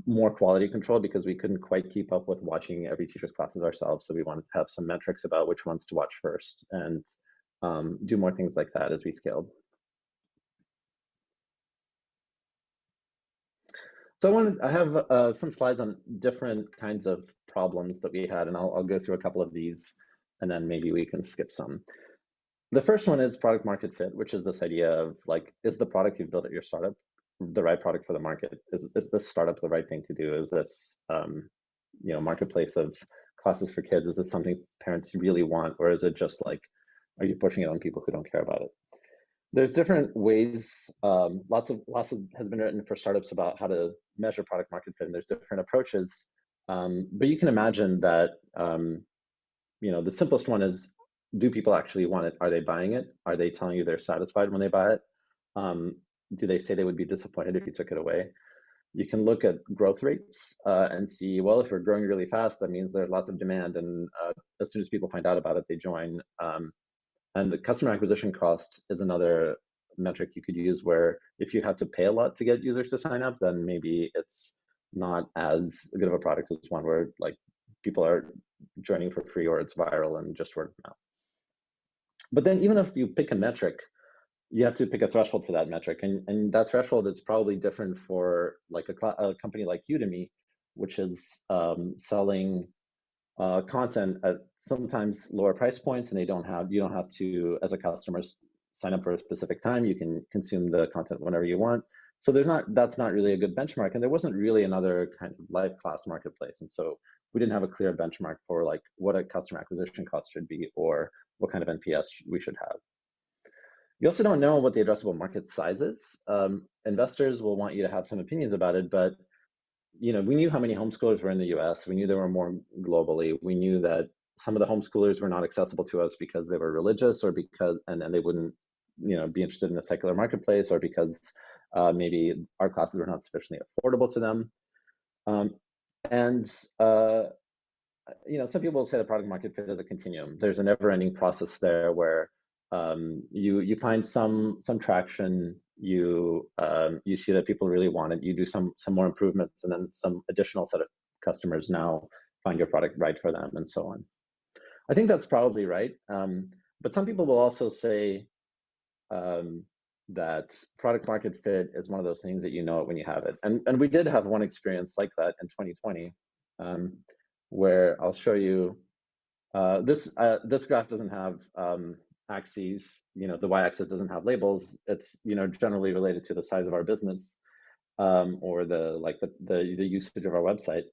more quality control because we couldn't quite keep up with watching every teacher's classes ourselves. So we wanted to have some metrics about which ones to watch first and do more things like that as we scaled. So I have some slides on different kinds of problems that we had, and I'll go through a couple of these, and then maybe we can skip some. The first one is product market fit, which is this idea of like, is the product you've built at your startup the right product for the market? Is this startup the right thing to do? Is this marketplace of classes for kids, is this something parents really want, or is it just like, are you pushing it on people who don't care about it? There's different ways. Lots has been written for startups about how to measure product market fit, and there's different approaches. But you can imagine that the simplest one is, do people actually want it? Are they buying it? Are they telling you they're satisfied when they buy it? Do they say they would be disappointed if you took it away? You can look at growth rates and see, well, if we're growing really fast, that means there's lots of demand, and as soon as people find out about it, they join. And the customer acquisition cost is another metric you could use, where if you have to pay a lot to get users to sign up, then maybe it's not as good of a product as one where like people are joining for free, or it's viral and just word of mouth. But then even if you pick a metric, you have to pick a threshold for that metric, and that threshold is probably different for like a company like Udemy, which is selling content at sometimes lower price points, and you don't have to, as a customer, sign up for a specific time. You can consume the content whenever you want. So that's not really a good benchmark, and there wasn't really another kind of live class marketplace, and so we didn't have a clear benchmark for like what a customer acquisition cost should be, or what kind of NPS we should have. You also don't know what the addressable market size is. Investors will want you to have some opinions about it, but we knew how many homeschoolers were in the US. We knew there were more globally. We knew that some of the homeschoolers were not accessible to us because they were religious, or because, and they wouldn't, be interested in a secular marketplace, or because maybe our classes were not sufficiently affordable to them. Some people say the product market fit is a continuum. There's a never-ending process there where you find some traction, you see that people really want it, you do some more improvements, and then some additional set of customers now find your product right for them, and so on. I think that's probably right. But some people will also say that product market fit is one of those things that you know it when you have it. And we did have one experience like that in 2020, where I'll show you. This graph doesn't have axes. The y-axis doesn't have labels. It's generally related to the size of our business, or the usage of our website.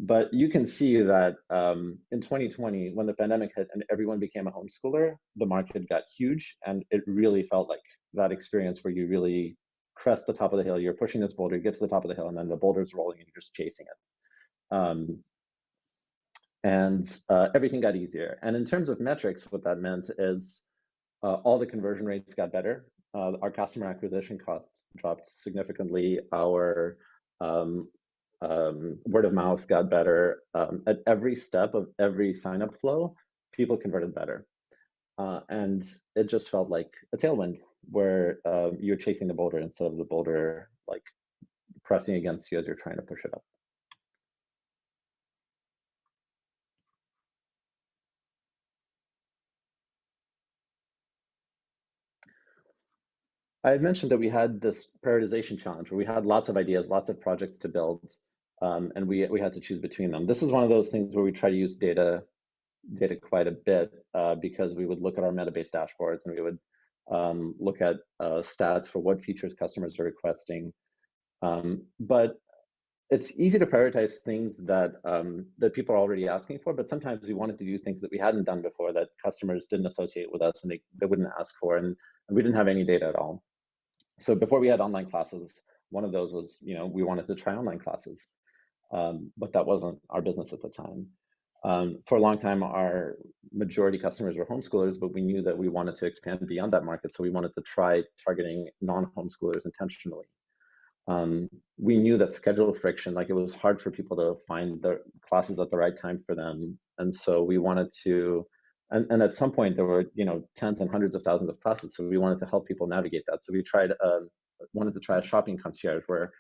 But you can see that in 2020, when the pandemic hit and everyone became a homeschooler, the market got huge, and it really felt like that experience where you really crest the top of the hill. You're pushing this boulder, you get to the top of the hill, and then the boulder's rolling, and you're just chasing it. Everything got easier. And in terms of metrics, what that meant is all the conversion rates got better. Our customer acquisition costs dropped significantly. Our word of mouth got better. At every step of every sign-up flow, people converted better. And it just felt like a tailwind, where you're chasing the boulder instead of the boulder like pressing against you as you're trying to push it up. I had mentioned that we had this prioritization challenge where we had lots of ideas, lots of projects to build, and we had to choose between them. This is one of those things where we try to use data quite a bit, because we would look at our Metabase dashboards, and we would look at stats for what features customers are requesting. But it's easy to prioritize things that that people are already asking for, but sometimes we wanted to do things that we hadn't done before that customers didn't associate with us, and they wouldn't ask for, and we didn't have any data at all. So before we had online classes, one of those was, we wanted to try online classes, but that wasn't our business at the time. For a long time, our majority customers were homeschoolers, but we knew that we wanted to expand beyond that market, so we wanted to try targeting non-homeschoolers intentionally. We knew that schedule friction, like it was hard for people to find the classes at the right time for them, and so we wanted to. And at some point there were tens and hundreds of thousands of classes, so we wanted to help people navigate that. So we wanted to try a shopping concierge, where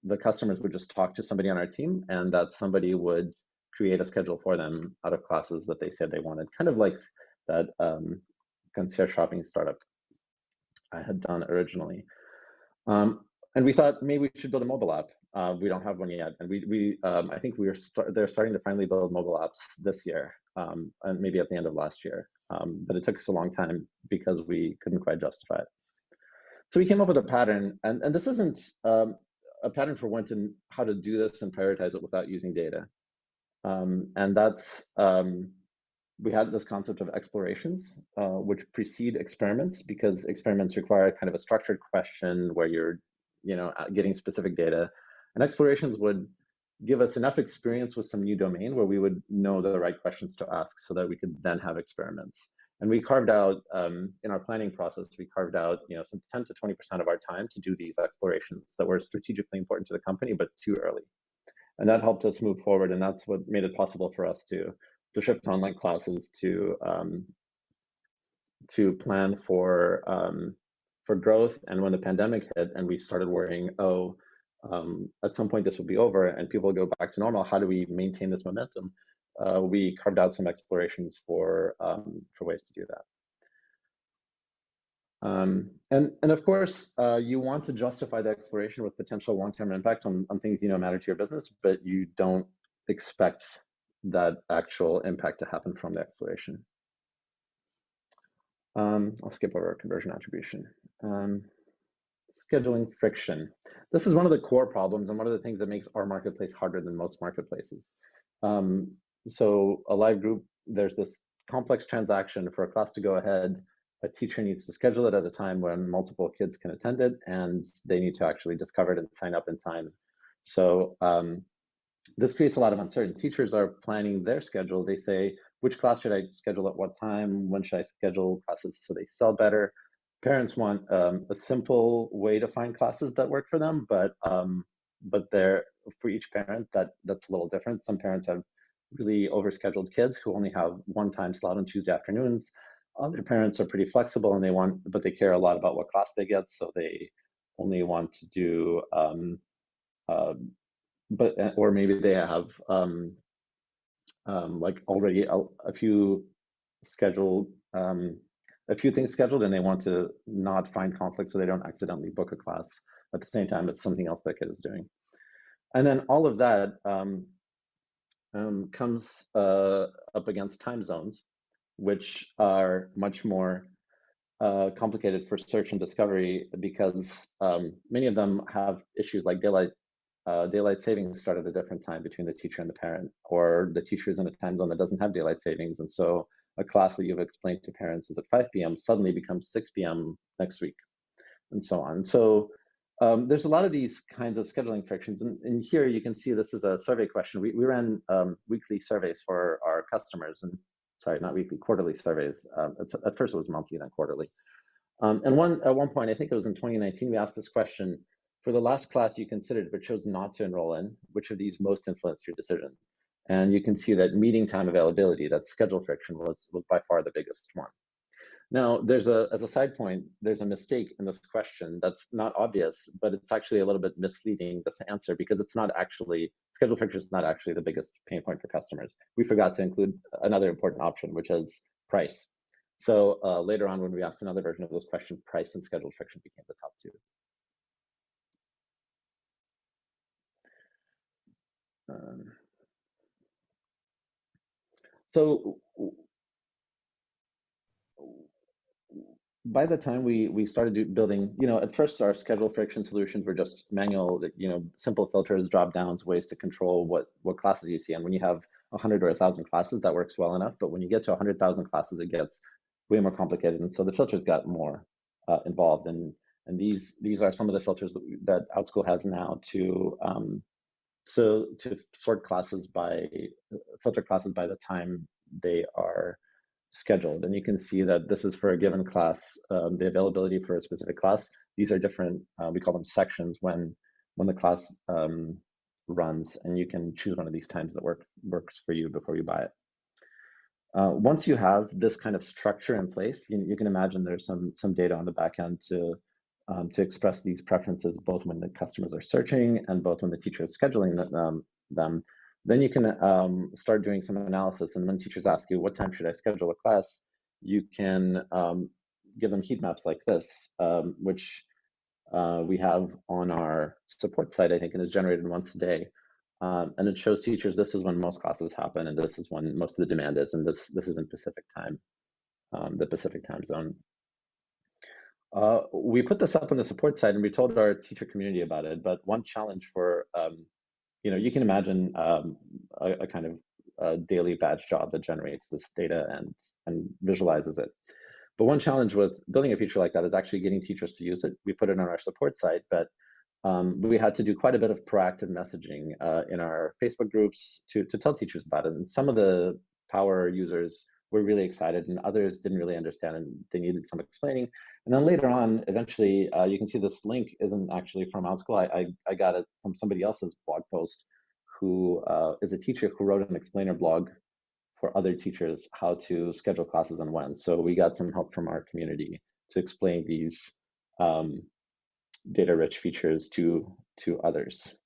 the customers would just talk to somebody on our team, and that somebody would create a schedule for them out of classes that they said they wanted, kind of like that concierge shopping startup I had done originally. And we thought maybe we should build a mobile app. We don't have one yet, and I think they're starting to finally build mobile apps this year, and maybe at the end of last year. But it took us a long time because we couldn't quite justify it. So we came up with a pattern, and this isn't a pattern for how to do this and prioritize it without using data. And that's we had this concept of explorations, which precede experiments, because experiments require kind of a structured question where you're, getting specific data. And explorations would give us enough experience with some new domain where we would know the right questions to ask so that we could then have experiments. And we carved out, in our planning process, we carved out, some 10 to 20% of our time to do these explorations that were strategically important to the company, but too early. And that helped us move forward. And that's what made it possible for us to shift online classes, to plan for growth. And when the pandemic hit and we started worrying, at some point this will be over and people will go back to normal, how do we maintain this momentum? We carved out some explorations for ways to do that. And of course, you want to justify the exploration with potential long-term impact on things matter to your business, but you don't expect that actual impact to happen from the exploration. I'll skip over conversion attribution. Scheduling friction. This is one of the core problems and one of the things that makes our marketplace harder than most marketplaces. So a live group, there's this complex transaction. For a class to go ahead, a teacher needs to schedule it at a time when multiple kids can attend it, and they need to actually discover it and sign up in time. So this creates a lot of uncertainty. Teachers are planning their schedule. They say, which class should I schedule at what time? When should I schedule classes so they sell better? Parents want a simple way to find classes that work for them, but for each parent, that's a little different. Some parents have really overscheduled kids who only have one time slot on Tuesday afternoons. Other parents are pretty flexible and but they care a lot about what class they get, so they only want to do, or maybe they have like already a few things scheduled, and they want to not find conflict so they don't accidentally book a class at the same time as something else their kid is doing. And then all of that comes up against time zones, which are much more complicated for search and discovery, because many of them have issues like daylight savings start at a different time between the teacher and the parent, or the teacher is in a time zone that doesn't have daylight savings, and so a class that you've explained to parents is at 5 p.m. suddenly becomes 6 p.m. next week, and so on. So there's a lot of these kinds of scheduling frictions, and here you can see this is a survey question. We ran weekly surveys for our customers, and sorry, not weekly, quarterly surveys. At first it was monthly, then quarterly. And at one point, I think it was in 2019, we asked this question: for the last class you considered but chose not to enroll in, which of these most influenced your decision? And you can see that meeting time availability, that schedule friction, was by far the biggest one. Now, as a side point, there's a mistake in this question that's not obvious, but it's actually a little bit misleading, this answer, because it's not actually, schedule friction is not actually the biggest pain point for customers. We forgot to include another important option, which is price. So later on, when we asked another version of this question, price and schedule friction became the top two. So by the time we started building, at first our schedule friction solutions were just manual, simple filters, drop downs, ways to control what classes you see. And when you have 100 or 1,000 classes, that works well enough. But when you get to 100,000 classes, it gets way more complicated. And so the filters got more involved. And these are some of the filters that OutSchool has now to sort classes filter classes by the time they are scheduled. And you can see that this is for a given class, the availability for a specific class. These are different, we call them sections when the class runs, and you can choose one of these times that works for you before you buy it. Once you have this kind of structure in place, you can imagine there's some data on the back end to express these preferences, both when the customers are searching and both when the teacher is scheduling them. Then you can start doing some analysis. And when teachers ask you, what time should I schedule a class, you can give them heat maps like this, which we have on our support site, I think, and is generated once a day. And it shows teachers this is when most classes happen, and this is when most of the demand is, and this is in Pacific time, the Pacific time zone. We put this up on the support site, and we told our teacher community about it. But one challenge for, you can imagine a kind of daily badge job that generates this data and visualizes it. But one challenge with building a feature like that is actually getting teachers to use it. We put it on our support site, but we had to do quite a bit of proactive messaging in our Facebook groups to tell teachers about it. And some of the power users were really excited, and others didn't really understand, and they needed some explaining. And then later on, eventually, you can see this link isn't actually from OutSchool. I got it from somebody else's blog post, who is a teacher who wrote an explainer blog for other teachers how to schedule classes and when. So we got some help from our community to explain these data-rich features to others.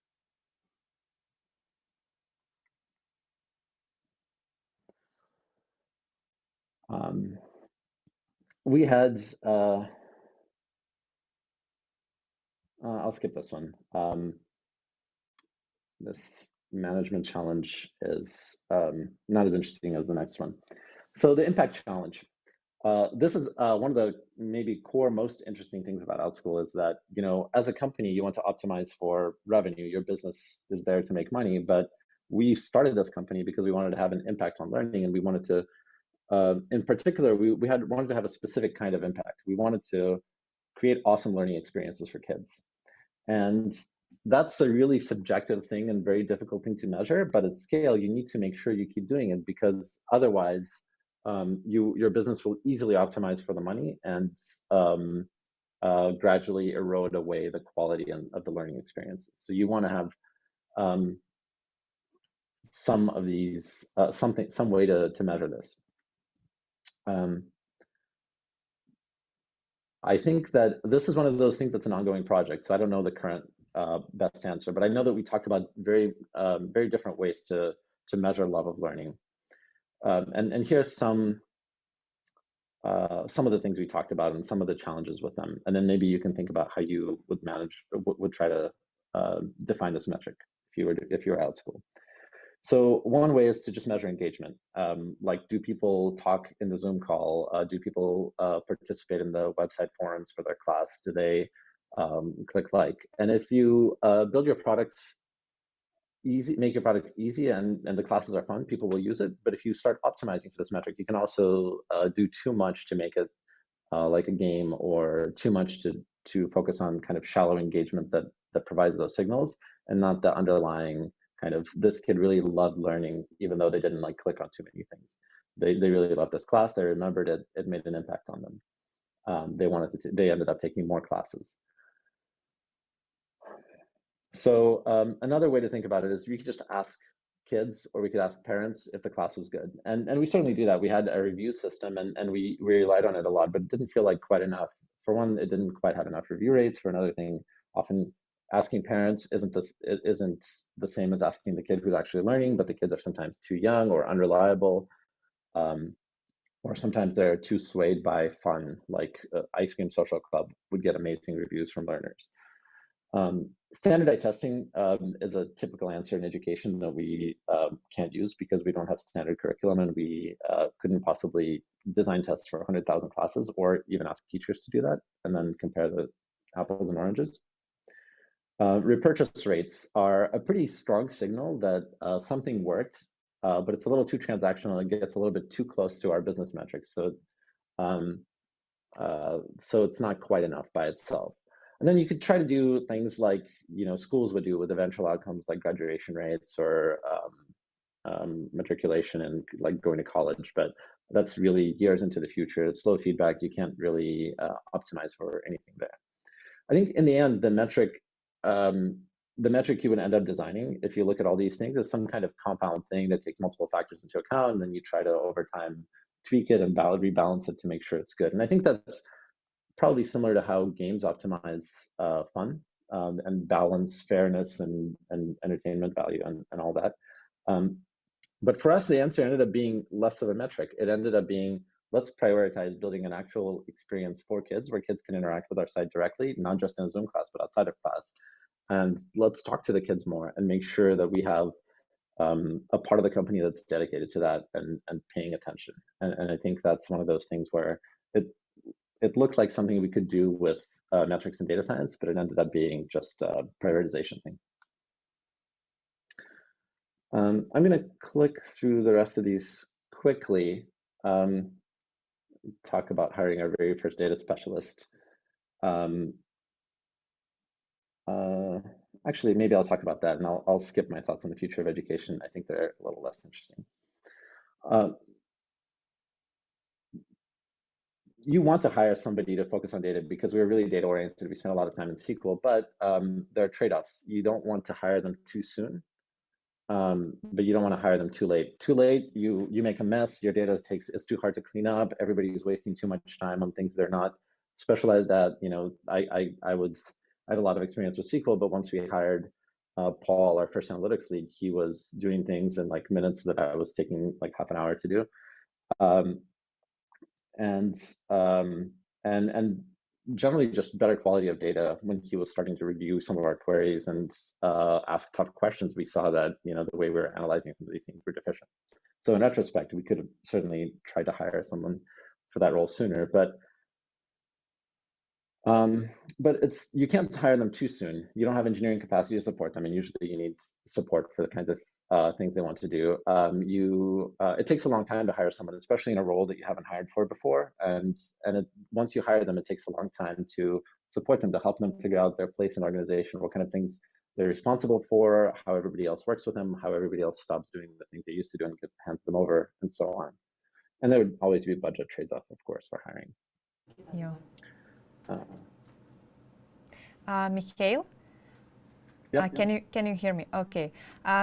We had, I'll skip this one. This management challenge is not as interesting as the next one. So the impact challenge. This is one of the maybe core most interesting things about OutSchool is that, as a company, you want to optimize for revenue. Your business is there to make money, but we started this company because we wanted to have an impact on learning, and we wanted to, in particular, we wanted to have a specific kind of impact. We wanted to create awesome learning experiences for kids. And that's a really subjective thing and very difficult thing to measure, but at scale, you need to make sure you keep doing it, because otherwise, your business will easily optimize for the money and gradually erode away the quality of the learning experiences. So you want to have some of these, some way to measure this. I think that this is one of those things that's an ongoing project. So I don't know the current best answer, but I know that we talked about very different ways to measure love of learning. And here's some of the things we talked about and some of the challenges with them. And then maybe you can think about how you would manage, would try to define this metric if you were OutSchool. So one way is to just measure engagement. Like, do people talk in the Zoom call? Do people participate in the website forums for their class? Do they click like? And if you build your products easy, make your product easy, and the classes are fun, people will use it. But if you start optimizing for this metric, you can also do too much to make it like a game, or too much to focus on kind of shallow engagement that provides those signals, and not the underlying kind of, this kid really loved learning, even though they didn't like click on too many things. They really loved this class. They remembered it. It made an impact on them. They ended up taking more classes. So another way to think about it is we could just ask kids, or we could ask parents if the class was good. And we certainly do that. We had a review system, and we relied on it a lot, but it didn't feel like quite enough. For one, it didn't quite have enough review rates. For another thing, often asking parents isn't the same as asking the kid who's actually learning, but the kids are sometimes too young or unreliable, or sometimes they're too swayed by fun, like Ice Cream Social Club would get amazing reviews from learners. Standardized testing is a typical answer in education that we can't use because we don't have standard curriculum, and we couldn't possibly design tests for 100,000 classes, or even ask teachers to do that and then compare the apples and oranges. Repurchase rates are a pretty strong signal that something worked, but it's a little too transactional. It gets a little bit too close to our business metrics. So it's not quite enough by itself. And then you could try to do things like, schools would do with eventual outcomes like graduation rates or matriculation and like going to college, but that's really years into the future. It's slow feedback. You can't really optimize for anything there. I think in the end, the metric you would end up designing, if you look at all these things, is some kind of compound thing that takes multiple factors into account, and then you try to over time tweak it and rebalance it to make sure it's good. And I think that's probably similar to how games optimize fun and balance fairness and entertainment value and all that. But for us, the answer ended up being less of a metric. It ended up being, let's prioritize building an actual experience for kids where kids can interact with our site directly, not just in a Zoom class, but outside of class. And let's talk to the kids more and make sure that we have a part of the company that's dedicated to that and paying attention. And I think that's one of those things where it looked like something we could do with metrics and data science, but it ended up being just a prioritization thing. I'm going to click through the rest of these quickly. Talk about hiring our very first data specialist. Actually, maybe I'll talk about that, and I'll skip my thoughts on the future of education. I think they're a little less interesting. You want to hire somebody to focus on data because we're really data oriented. We spend a lot of time in SQL, but there are trade-offs. You don't want to hire them too soon, but you don't want to hire them too late. Too late, you make a mess. Your data it's too hard to clean up. Everybody is wasting too much time on things they're not specialized at. You know, I had a lot of experience with SQL, but once we hired Paul, our first analytics lead, he was doing things in like minutes that I was taking like half an hour to do. And generally just better quality of data. When he was starting to review some of our queries and ask tough questions, we saw that, you know, the way we were analyzing some of these things were deficient. So in retrospect, we could have certainly tried to hire someone for that role sooner, but you can't hire them too soon. You don't have engineering capacity to support them, and usually you need support for the kinds of things they want to do. It takes a long time to hire someone, especially in a role that you haven't hired for before. And once you hire them, it takes a long time to support them, to help them figure out their place in organization, what kind of things they're responsible for, how everybody else works with them, how everybody else stops doing the things they used to do and hands them over, and so on. And there would always be budget trades-off, of course, for hiring. Yeah. Mikhail? Yep. Can you hear me? Okay.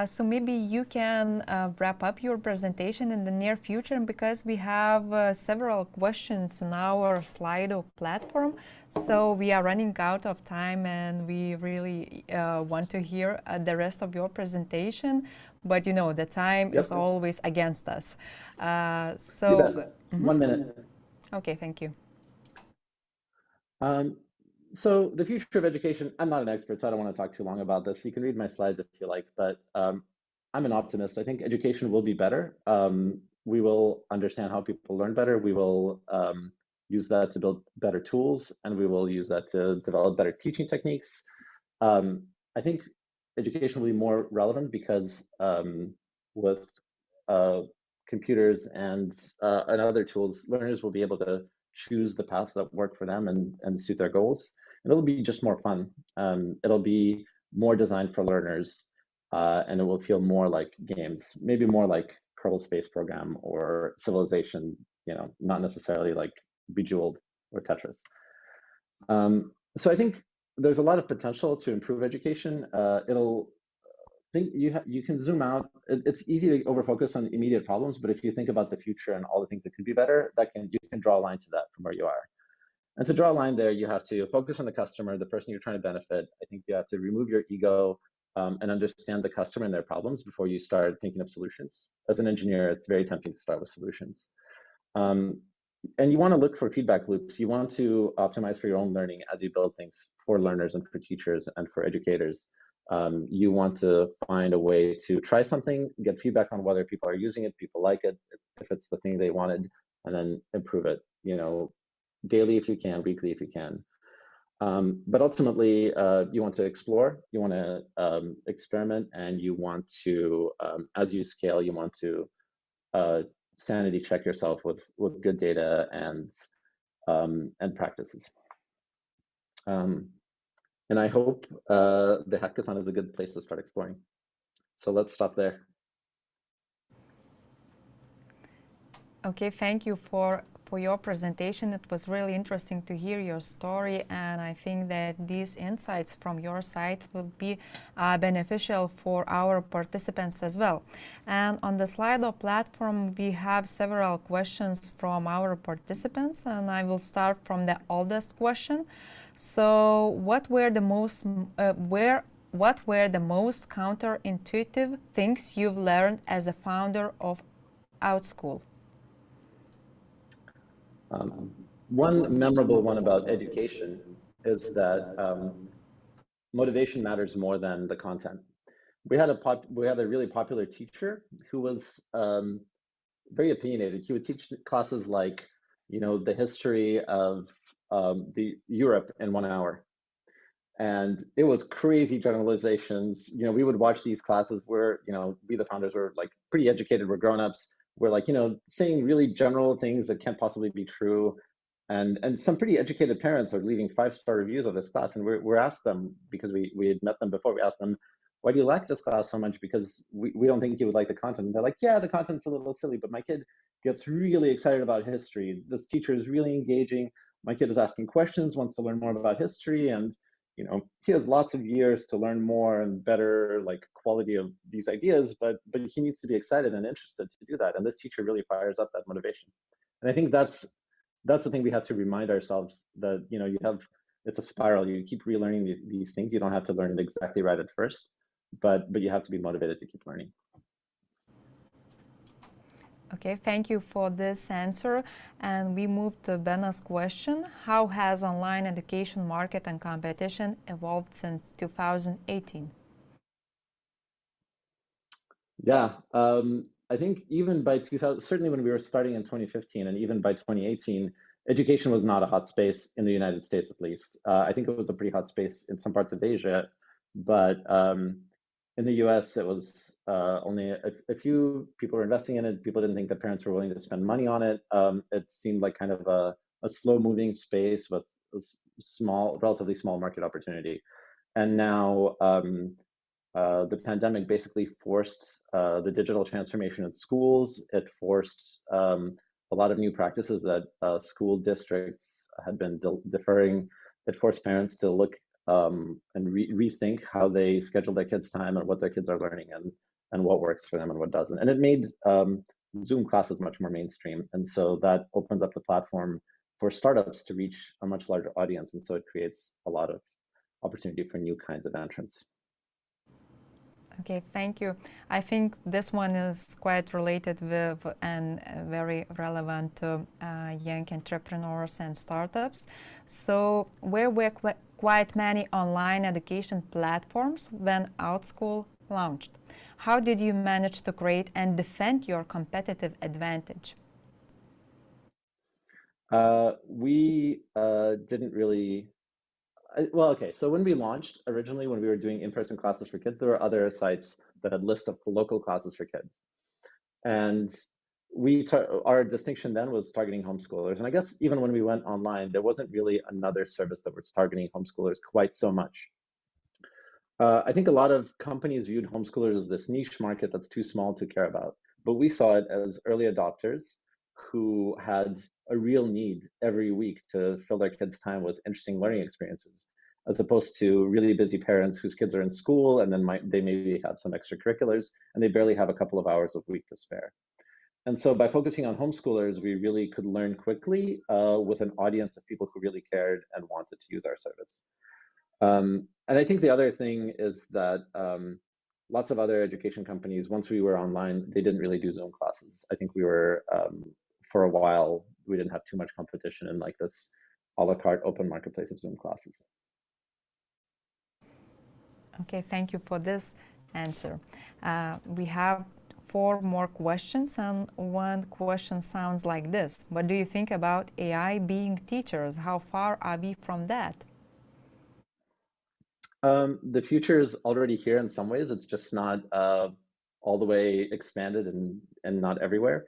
So maybe you can wrap up your presentation in the near future, because we have several questions on our Slido platform. So we are running out of time, and we really want to hear the rest of your presentation. But you know, the time is always against us. So 1 minute. Okay, thank you. So the future of education, I'm not an expert, so I don't want to talk too long about this. You can read my slides if you like, but I'm an optimist. I think education will be better. We will understand how people learn better. We will use that to build better tools, and we will use that to develop better teaching techniques. I think education will be more relevant because with computers and other tools, learners will be able to choose the paths that work for them and suit their goals. And it'll be just more fun. It'll be more designed for learners, and it will feel more like games, maybe more like Kerbal Space Program or Civilization, you know, not necessarily like Bejeweled or Tetris. So I think there's a lot of potential to improve education. You can zoom out. It's easy to overfocus on immediate problems, but if you think about the future and all the things that could be better, you can draw a line to that from where you are. And to draw a line there, you have to focus on the customer, the person you're trying to benefit. I think you have to remove your ego and understand the customer and their problems before you start thinking of solutions. As an engineer, it's very tempting to start with solutions. And you want to look for feedback loops. You want to optimize for your own learning as you build things for learners and for teachers and for educators. You want to find a way to try something, get feedback on whether people are using it, people like it, if it's the thing they wanted, and then improve it, you know, daily if you can, weekly if you can. But ultimately, you want to explore, you want to experiment, and you want to, as you scale, you want to sanity check yourself with good data and practices. And I hope the hackathon is a good place to start exploring. So let's stop there. Okay, thank you for your presentation. It was really interesting to hear your story, and I think that these insights from your side will be beneficial for our participants as well. And on the Slido platform, we have several questions from our participants, and I will start from the oldest question. So, what were the most counterintuitive things you've learned as a founder of Outschool? One memorable one about education is that motivation matters more than the content. We had a really popular teacher who was very opinionated. He would teach classes like, you know, the history of the Europe in 1 hour. And it was crazy generalizations. You know, we would watch these classes where, you know, we the founders were like pretty educated, we're grown-ups. We're like, you know, saying really general things that can't possibly be true. And some pretty educated parents are leaving 5-star reviews of this class. And we're asked them, because we had met them before, we asked them, why do you like this class so much? Because we don't think you would like the content. And they're like, yeah, the content's a little silly, but my kid gets really excited about history. This teacher is really engaging. My kid is asking questions, wants to learn more about history. And, you know, he has lots of years to learn more and better like quality of these ideas, but he needs to be excited and interested to do that. And this teacher really fires up that motivation. And I think that's the thing we have to remind ourselves, that, you know, it's a spiral. You keep relearning these things. You don't have to learn it exactly right at first, but you have to be motivated to keep learning. Okay, thank you for this answer. And we move to Bena's question. How has online education market and competition evolved since 2018? Yeah, I think even by 2000, certainly when we were starting in 2015 and even by 2018, education was not a hot space in the United States, at least. I think it was a pretty hot space in some parts of Asia, but in the US, it was only a few people were investing in it. People didn't think that parents were willing to spend money on it. It seemed like kind of a slow-moving space with a relatively small market opportunity. And now the pandemic basically forced the digital transformation in schools. It forced a lot of new practices that school districts had been deferring. It forced parents to look and rethink how they schedule their kids' time and what their kids are learning and what works for them and what doesn't. And it made Zoom classes much more mainstream. And so that opens up the platform for startups to reach a much larger audience. And so it creates a lot of opportunity for new kinds of entrants. Okay, thank you. I think this one is quite related with and very relevant to young entrepreneurs and startups. So there were quite many online education platforms when OutSchool launched. How did you manage to create and defend your competitive advantage? We didn't really. Well, okay, so when we launched, originally when we were doing in-person classes for kids, there were other sites that had lists of local classes for kids. And our distinction then was targeting homeschoolers. And I guess even when we went online, there wasn't really another service that was targeting homeschoolers quite so much. I think a lot of companies viewed homeschoolers as this niche market that's too small to care about. But we saw it as early adopters who had a real need every week to fill their kids' time with interesting learning experiences, as opposed to really busy parents whose kids are in school and then they maybe have some extracurriculars and they barely have a couple of hours a week to spare. And so by focusing on homeschoolers, we really could learn quickly with an audience of people who really cared and wanted to use our service. And I think the other thing is that lots of other education companies, once we were online, they didn't really do Zoom classes. I think we were, for a while, we didn't have too much competition in like this a la carte open marketplace of Zoom classes. Okay, thank you for this answer. We have 4 more questions, and one question sounds like this. What do you think about AI being teachers? How far are we from that? The future is already here in some ways. It's just not all the way expanded and not everywhere.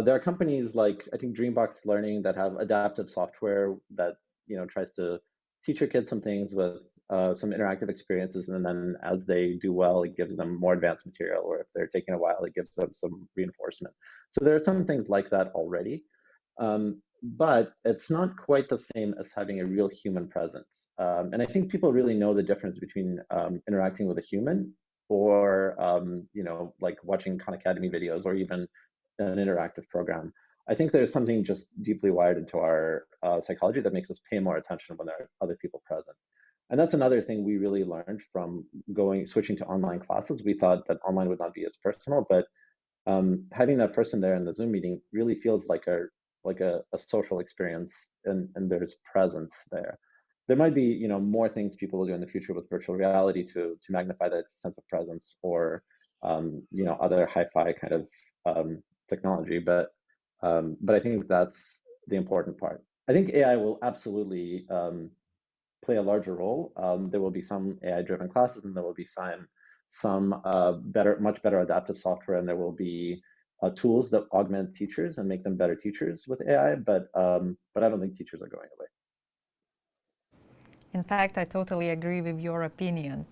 There are companies like, I think, Dreambox Learning that have adaptive software that, you know, tries to teach your kids some things with some interactive experiences, and then as they do well, it gives them more advanced material, or if they're taking a while, it gives them some reinforcement. So there are some things like that already, but it's not quite the same as having a real human presence. And I think people really know the difference between interacting with a human or, you know, like watching Khan Academy videos or even an interactive program. I think there's something just deeply wired into our psychology that makes us pay more attention when there are other people present. And that's another thing we really learned from switching to online classes. We thought that online would not be as personal, but having that person there in the Zoom meeting really feels like a like a social experience, and there's presence there. There might be, you know, more things people will do in the future with virtual reality to magnify that sense of presence, or you know, other hi-fi kind of technology. But I think that's the important part. I think AI will absolutely play a larger role. There will be some AI-driven classes, and there will be some much better adaptive software, and there will be tools that augment teachers and make them better teachers with AI. But I don't think teachers are going away. In fact, I totally agree with your opinion.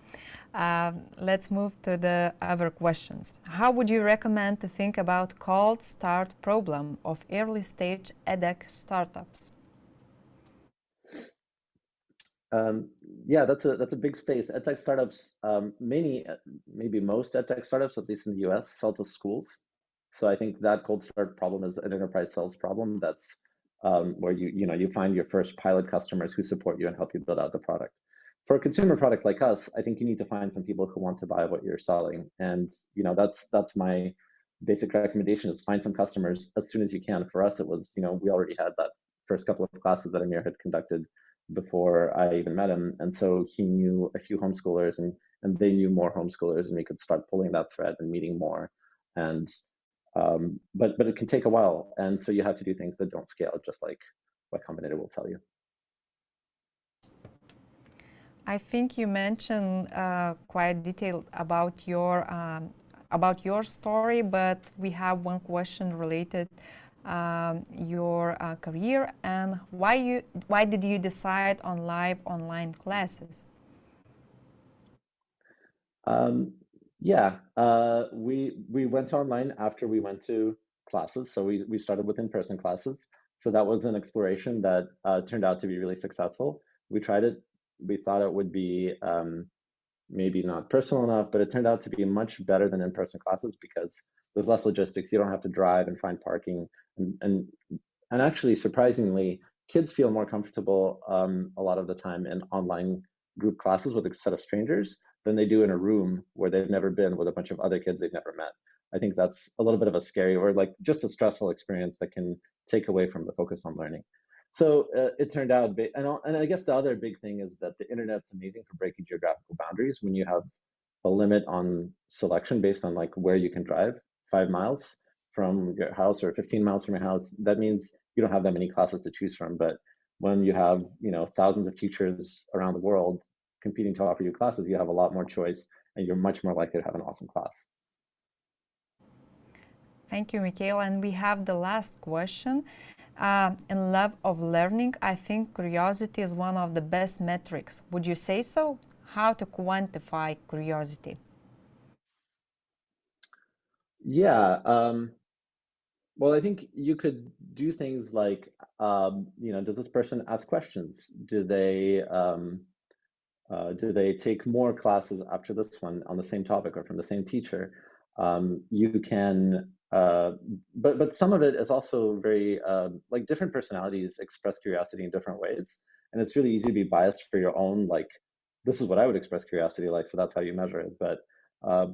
Let's move to the other questions. How would you recommend to think about cold start problem of early stage edtech startups? Yeah, that's a big space. EdTech startups, maybe most EdTech startups, at least in the US, sell to schools. So I think that cold start problem is an enterprise sales problem. That's where you find your first pilot customers who support you and help you build out the product. For a consumer product like us, I think you need to find some people who want to buy what you're selling. And that's my basic recommendation, is find some customers as soon as you can. For us, it was, we already had that first couple of classes that Amir had conducted before I even met him. And so he knew a few homeschoolers, and they knew more homeschoolers, and we could start pulling that thread and meeting more. And but it can take a while, and so you have to do things that don't scale, just like Y Combinator will tell you. I think you mentioned quite detailed about your story, but we have one question related your career, and why did you decide on live online classes? Yeah, we went online after we went to classes. So we started with in-person classes. So that was an exploration that turned out to be really successful. We tried it. We thought it would be maybe not personal enough, but it turned out to be much better than in-person classes because there's less logistics. You don't have to drive and find parking. And actually, surprisingly, kids feel more comfortable a lot of the time in online group classes with a set of strangers than they do in a room where they've never been with a bunch of other kids they've never met. I think that's a little bit of a scary, or like just a stressful experience that can take away from the focus on learning. So it turned out, and I guess the other big thing is that the internet's amazing for breaking geographical boundaries. When you have a limit on selection based on like where you can drive, 5 miles from your house or 15 miles from your house, that means you don't have that many classes to choose from. But when you have thousands of teachers around the world competing to offer you classes, you have a lot more choice, and you're much more likely to have an awesome class. Thank you, Mikhail. And we have the last question. In love of learning, I think curiosity is one of the best metrics. Would you say so? How to quantify curiosity? Yeah. Well, I think you could do things like, does this person ask questions? Do they take more classes after this one on the same topic or from the same teacher? You can, but some of it is also very, like different personalities express curiosity in different ways. And it's really easy to be biased for your own, like, this is what I would express curiosity like, so that's how you measure it. But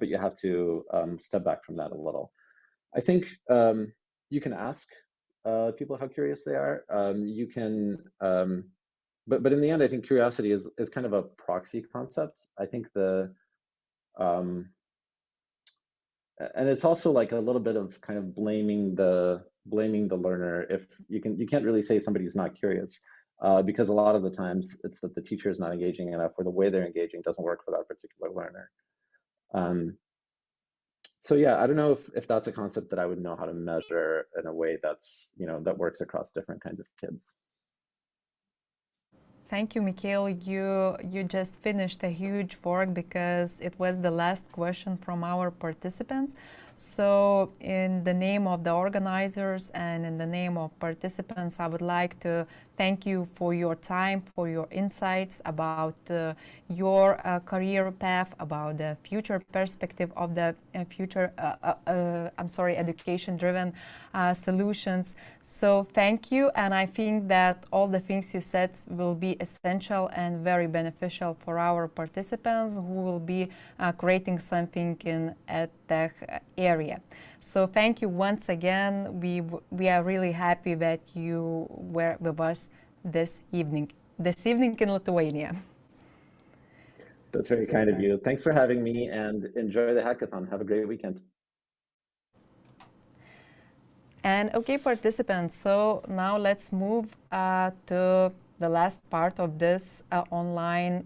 you have to step back from that a little. I think you can ask people how curious they are. You can, but in the end, I think curiosity is kind of a proxy concept. I think and it's also like a little bit of kind of blaming the learner. If you can't really say somebody's not curious because a lot of the times it's that the teacher is not engaging enough, or the way they're engaging doesn't work for that particular learner. So yeah, I don't know if that's a concept that I would know how to measure in a way that's, that works across different kinds of kids. Thank you, Mikhail. You just finished a huge work because it was the last question from our participants. So in the name of the organizers and in the name of participants, I would like to thank you for your time, for your insights about your career path, about the future perspective of the education-driven solutions. So thank you, and I think that all the things you said will be essential and very beneficial for our participants who will be creating something in EdTech area. area. So thank you once again. We are really happy that you were with us this evening in Lithuania. That's very kind of you. Thanks for having me, and enjoy the hackathon. Have a great weekend. And okay, participants, so now let's move to the last part of this online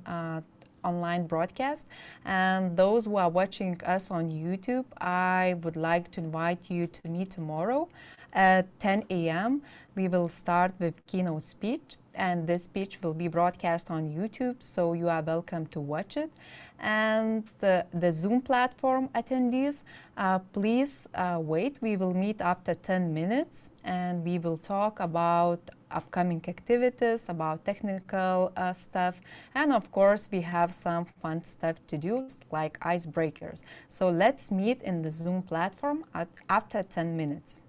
broadcast. And those who are watching us on YouTube, I would like to invite you to meet tomorrow at 10 a.m. We will start with keynote speech, and this speech will be broadcast on YouTube, so you are welcome to watch it. And the Zoom platform attendees, please wait. We will meet after 10 minutes, and we will talk about upcoming activities, about technical stuff, and of course we have some fun stuff to do, like icebreakers. So let's meet in the Zoom platform after 10 minutes.